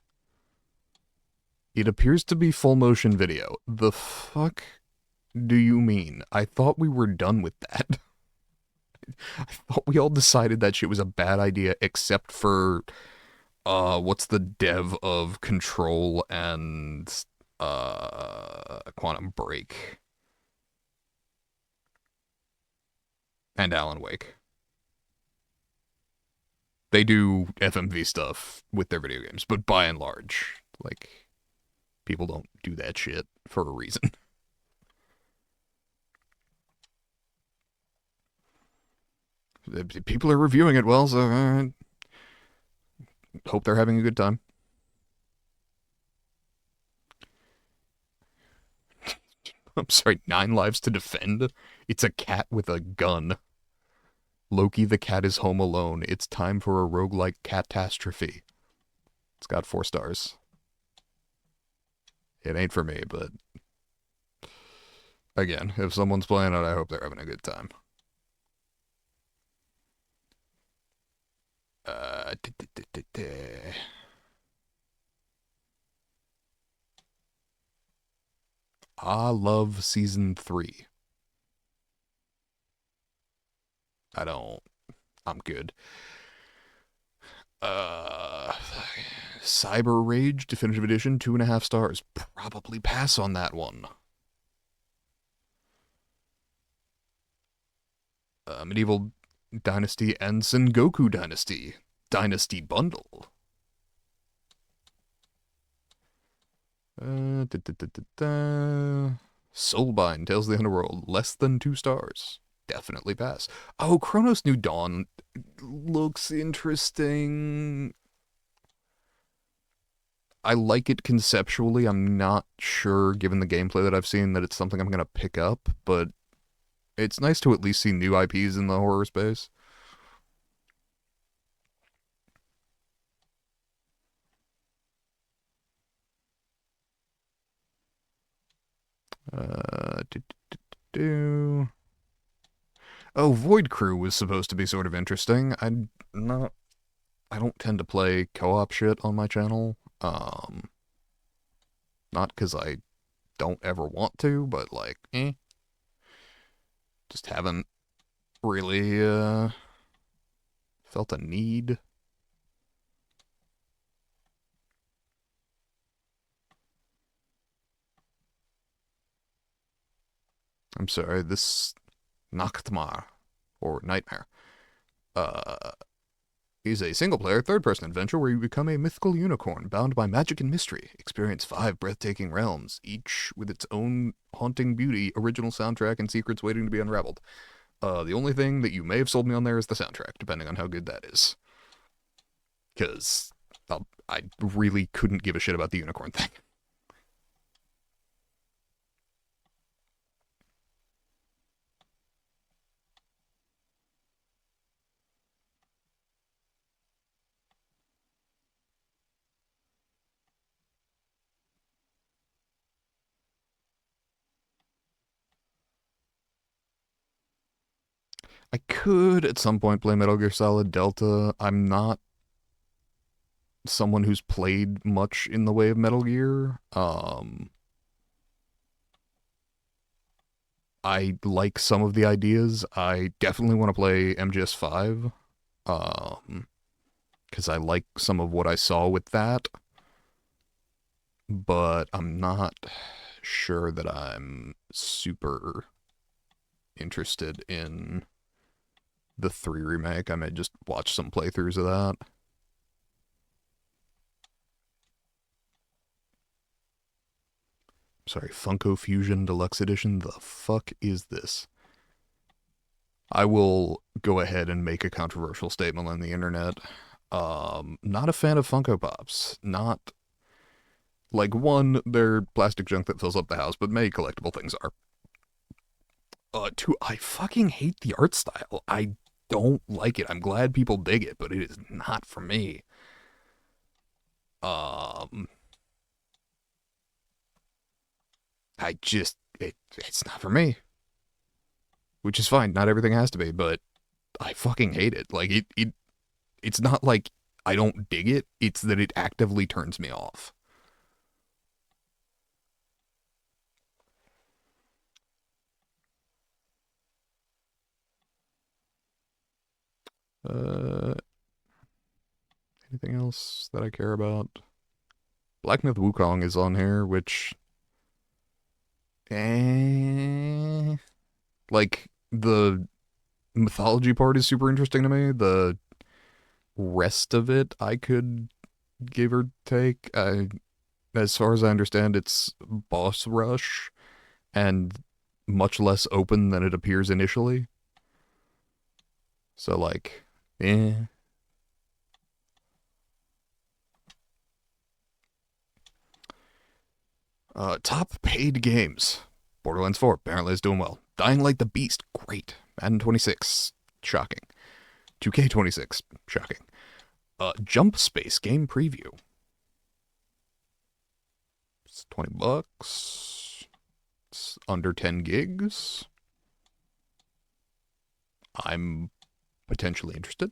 It appears to be full motion video. The fuck do you mean? I thought we were done with that. I thought we all decided that shit was a bad idea, except for what's the dev of Control and Quantum Break and Alan Wake. They do FMV stuff with their video games, but by and large, like, people don't do that shit for a reason. People are reviewing it well, so hope they're having a good time. I'm sorry, 9 lives to defend? It's a cat with a gun. Loki the cat is home alone. It's time for a roguelike catastrophe. It's got 4 stars. It ain't for me, but again, if someone's playing it, I hope they're having a good time. Uh, I love season 3. I don't. I'm good. Uh, Cyber Rage Definitive Edition, 2.5 stars. Probably pass on that one. Medieval Dynasty and Sengoku Dynasty. Dynasty Bundle. Soulbind Tales of the Underworld, less than 2 stars. Definitely pass. Oh, Chronos New Dawn looks interesting. I like it conceptually. I'm not sure, given the gameplay that I've seen, that it's something I'm going to pick up, but it's nice to at least see new IPs in the horror space. Do, do, do. Oh, Void Crew was supposed to be sort of interesting. I don't tend to play co-op shit on my channel. Not because I don't ever want to, but like, just haven't really felt a need. I'm sorry, this Nachtmar, or Nightmare, uh, is a single-player, third-person adventure where you become a mythical unicorn bound by magic and mystery. Experience 5 breathtaking realms, each with its own haunting beauty, original soundtrack, and secrets waiting to be unraveled. The only thing that you may have sold me on there is the soundtrack, depending on how good that is. Because I really couldn't give a shit about the unicorn thing. I could at some point play Metal Gear Solid Delta. I'm not someone who's played much in the way of Metal Gear. I like some of the ideas. I definitely want to play MGS5. Because because I like some of what I saw with that, but I'm not sure that I'm super interested in the 3 remake. I may just watch some playthroughs of that. Sorry, Funko Fusion Deluxe Edition. The fuck is this? I will go ahead and make a controversial statement on the internet. Not a fan of Funko Pops. Not like one, they're plastic junk that fills up the house, but many collectible things are. Two, I fucking hate the art style. I don't like it. I'm glad people dig it, but it is not for me. Um, it's not for me, which is fine. Not everything has to be, but I fucking hate it. Like it's not like I don't dig it. It's that it actively turns me off. Uh, Anything else that I care about? Black Myth Wukong is on here, which, eh, like the mythology part is super interesting to me. The rest of it, I could give or take. As far as I understand, it's boss rush and much less open than it appears initially. So like, eh. Top paid games. Borderlands 4 apparently is doing well. Dying Light the Beast, great. Madden 26, shocking. 2K26, shocking. Jump Space game preview. It's $20. It's under 10 gigs. I'm potentially interested.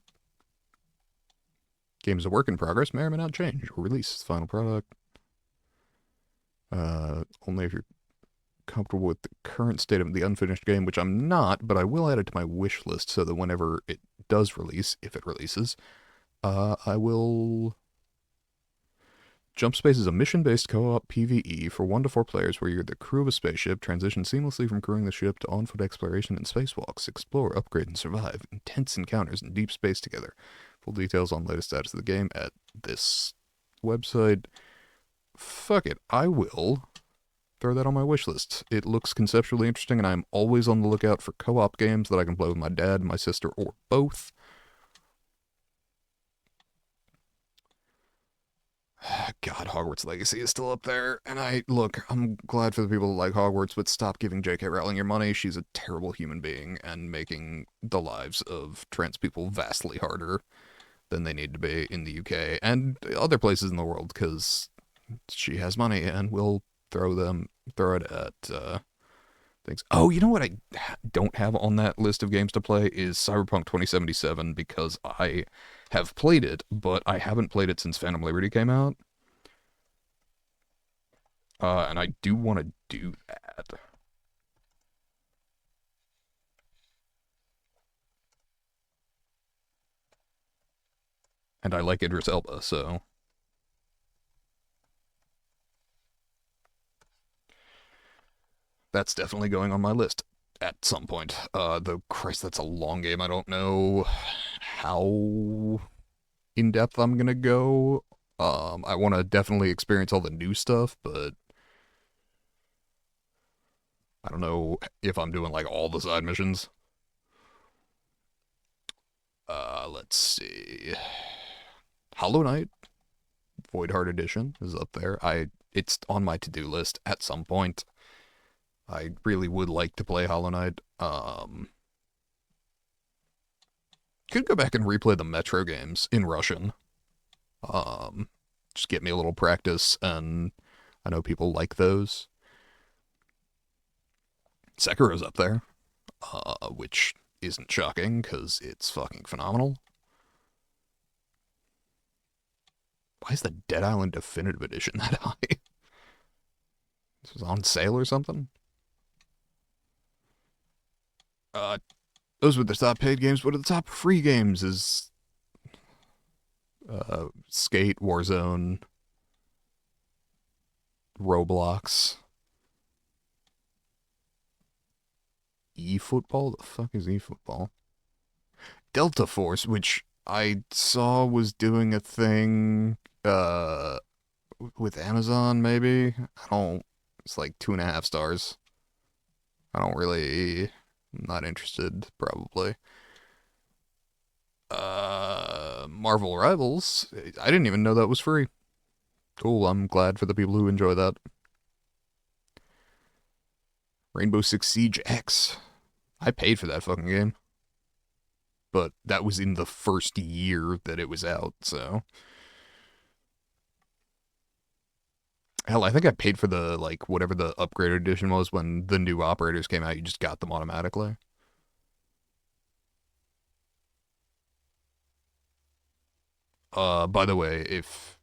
Game's a work in progress, may or may not change or release its final product. Only if you're comfortable with the current state of the unfinished game, which I'm not, but I will add it to my wish list so that whenever it does release, if it releases, I will. Jump Space is a mission-based co-op PvE for 1 to 4 players where you're the crew of a spaceship, transition seamlessly from crewing the ship to on-foot exploration and spacewalks, explore, upgrade, and survive intense encounters in deep space together. Full details on latest status of the game at this website. Fuck it, I will throw that on my wish list. It looks conceptually interesting, and I'm always on the lookout for co-op games that I can play with my dad, my sister, or both. God, Hogwarts Legacy is still up there, and I'm glad for the people that like Hogwarts, but stop giving J.K. Rowling your money. She's a terrible human being and making the lives of trans people vastly harder than they need to be in the UK and other places in the world because she has money and will throw it at things. Oh, you know what I don't have on that list of games to play is Cyberpunk 2077 because I have played it, but I haven't played it since Phantom Liberty came out. And I do want to do that. And I like Idris Elba, so that's definitely going on my list at some point. Though, Christ, that's a long game. I don't know how in depth I'm gonna go. I want to definitely experience all the new stuff, but I don't know if I'm doing like all the side missions. Let's see. Hollow Knight Void Heart Edition is up there. It's on my to-do list at some point. I really would like to play Hollow Knight. Could go back and replay the Metro games in Russian. Um, just get me a little practice, and I know people like those. Sekiro's up there, which isn't shocking because it's fucking phenomenal. Why is the Dead Island Definitive Edition that high? This was on sale or something? Uh, those were the top paid games. What are the top free games? Is Skate, Warzone, Roblox, eFootball. The fuck is eFootball? Delta Force, which I saw was doing a thing with Amazon, maybe. I don't. It's like 2.5 stars. I don't really. I'm not interested, probably. Marvel Rivals. I didn't even know that was free. Cool. I'm glad for the people who enjoy that. Rainbow Six Siege X. I paid for that fucking game, but that was in the first year that it was out, so hell, I think I paid for the like whatever the upgraded edition was when the new operators came out. You just got them automatically. By the way, if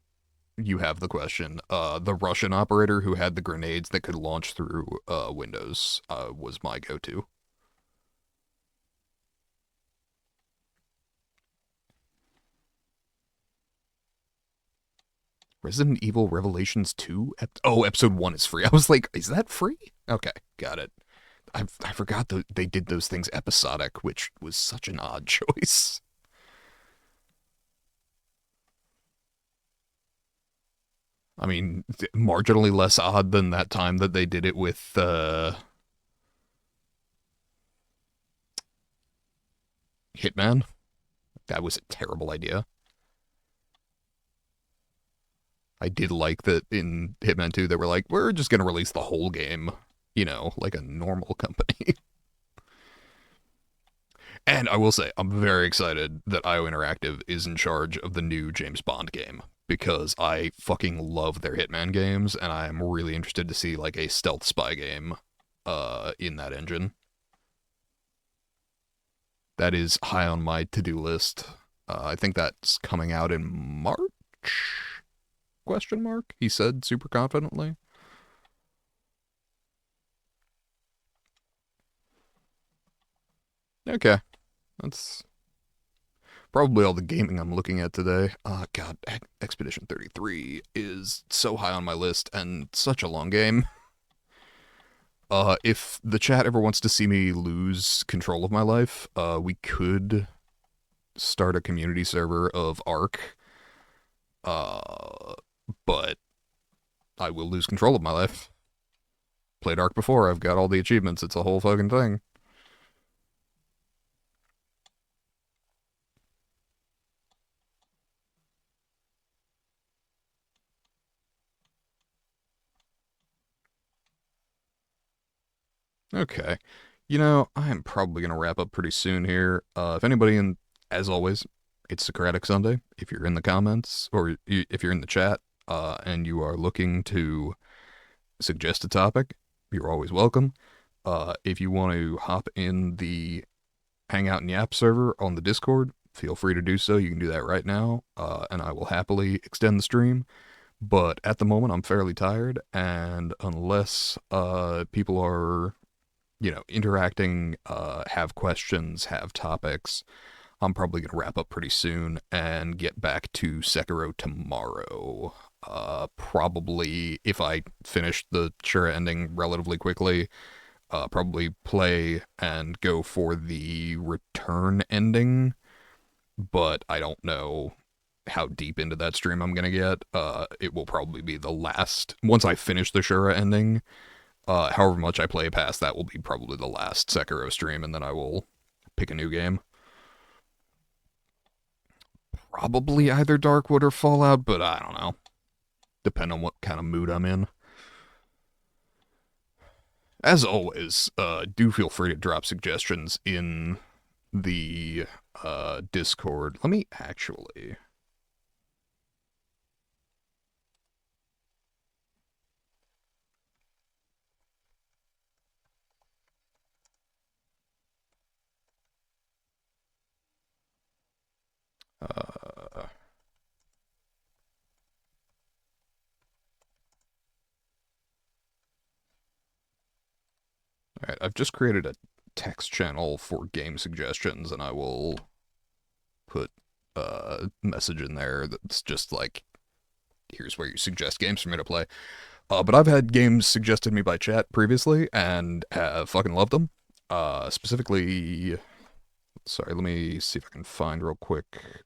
you have the question, the Russian operator who had the grenades that could launch through Windows was my go-to. Resident Evil Revelations 2? Oh, episode 1 is free. I was like, is that free? Okay, got it. I forgot they did those things episodic, which was such an odd choice. I mean, marginally less odd than that time that they did it with Hitman. That was a terrible idea. I did like that in Hitman 2 they were like, we're just going to release the whole game, like a normal company. And I will say, I'm very excited that IO Interactive is in charge of the new James Bond game because I fucking love their Hitman games, and I am really interested to see like a stealth spy game in that engine. That is high on my to-do list. I think that's coming out in March? Question mark? He said super confidently. Okay, that's probably all the gaming I'm looking at today. God, Expedition 33 is so high on my list and such a long game. If the chat ever wants to see me lose control of my life, we could start a community server of Ark. Uh, but I will lose control of my life. Played Ark before. I've got all the achievements. It's a whole fucking thing. Okay. I am probably going to wrap up pretty soon here. If anybody as always, it's Socratic Sunday. If you're in the comments or if you're in the chat and you are looking to suggest a topic, you're always welcome. If you want to hop in the Hangout and Yap server on the Discord, feel free to do so. You can do that right now, and I will happily extend the stream. But at the moment, I'm fairly tired, and unless people are interacting, have questions, have topics, I'm probably going to wrap up pretty soon and get back to Sekiro tomorrow. Probably, if I finish the Shura ending relatively quickly, probably play and go for the return ending, but I don't know how deep into that stream I'm going to get. It will probably be the last, once I finish the Shura ending, however much I play past that will be probably the last Sekiro stream, and then I will pick a new game. Probably either Darkwood or Fallout, but I don't know. Depend on what kind of mood I'm in. As always, do feel free to drop suggestions in the Discord. Let me actually. All right, I've just created a text channel for game suggestions, and I will put message in there that's just like, here's where you suggest games for me to play. But I've had games suggested to me by chat previously and have fucking loved them. Specifically, sorry, let me see if I can find real quick.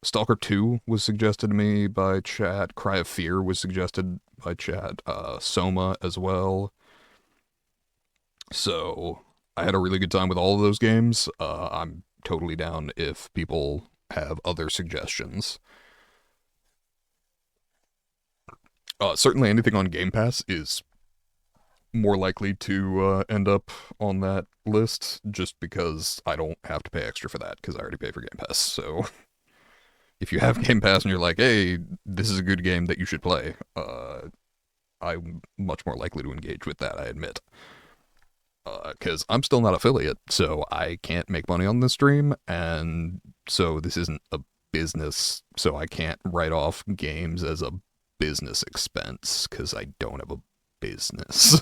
Stalker 2 was suggested to me by chat. Cry of Fear was suggested by chat. Soma as well. So I had a really good time with all of those games. I'm totally down if people have other suggestions. Certainly anything on Game Pass is more likely to end up on that list just because I don't have to pay extra for that because I already pay for Game Pass. So if you have Game Pass and you're like, hey, this is a good game that you should play, I'm much more likely to engage with that, I admit. Because I'm still not affiliate, so I can't make money on this stream, and so this isn't a business, so I can't write off games as a business expense because I don't have a business.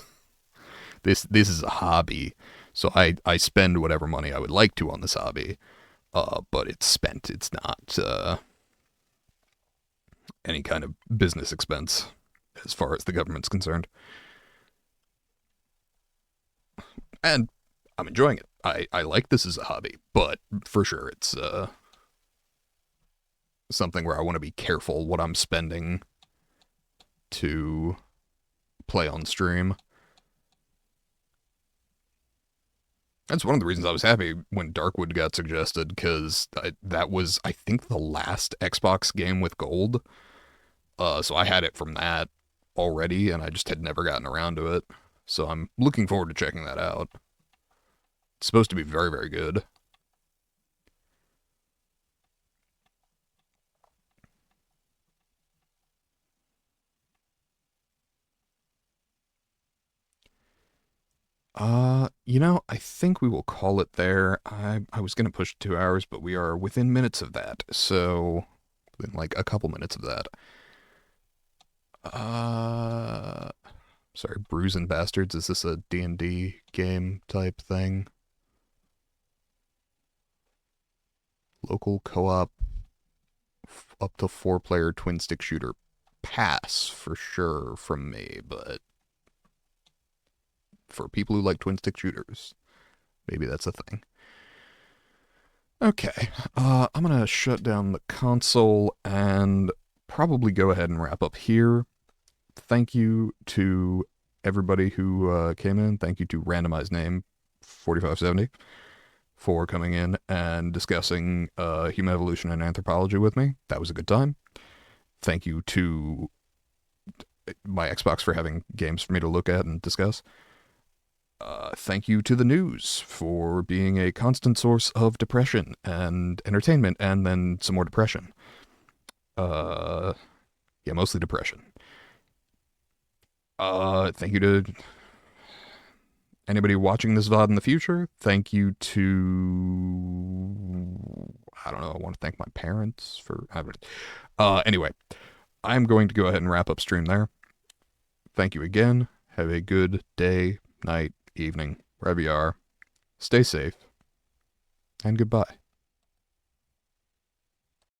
This is a hobby, so I spend whatever money I would like to on this hobby, but it's spent. It's not any kind of business expense as far as the government's concerned. And I'm enjoying it. I like this as a hobby, but for sure it's something where I want to be careful what I'm spending to play on stream. That's one of the reasons I was happy when Darkwood got suggested, because that was, I think, the last Xbox game with gold. So I had it from that already, and I just had never gotten around to it. So I'm looking forward to checking that out. It's supposed to be very, very good. I think we will call it there. I was gonna push 2 hours, but we are within minutes of that. So within like a couple minutes of that. Uh Sorry, Brews and Bastards, is this a D&D game type thing? Local co-op up to 4-player twin stick shooter. Pass for sure from me, but for people who like twin stick shooters, maybe that's a thing. Okay, I'm gonna shut down the console and probably go ahead and wrap up here. Thank you to everybody who came in. Thank you to Randomized Name 4570 for coming in and discussing human evolution and anthropology with me. That was a good time. Thank you to my Xbox for having games for me to look at and discuss. Thank you to the news for being a constant source of depression and entertainment, and then some more depression. Yeah, mostly depression. Thank you to anybody watching this VOD in the future. Thank you to, I don't know, I want to thank my parents for, anyway, I'm going to go ahead and wrap up stream there. Thank you again. Have a good day, night, evening, wherever you are. Stay safe, and goodbye.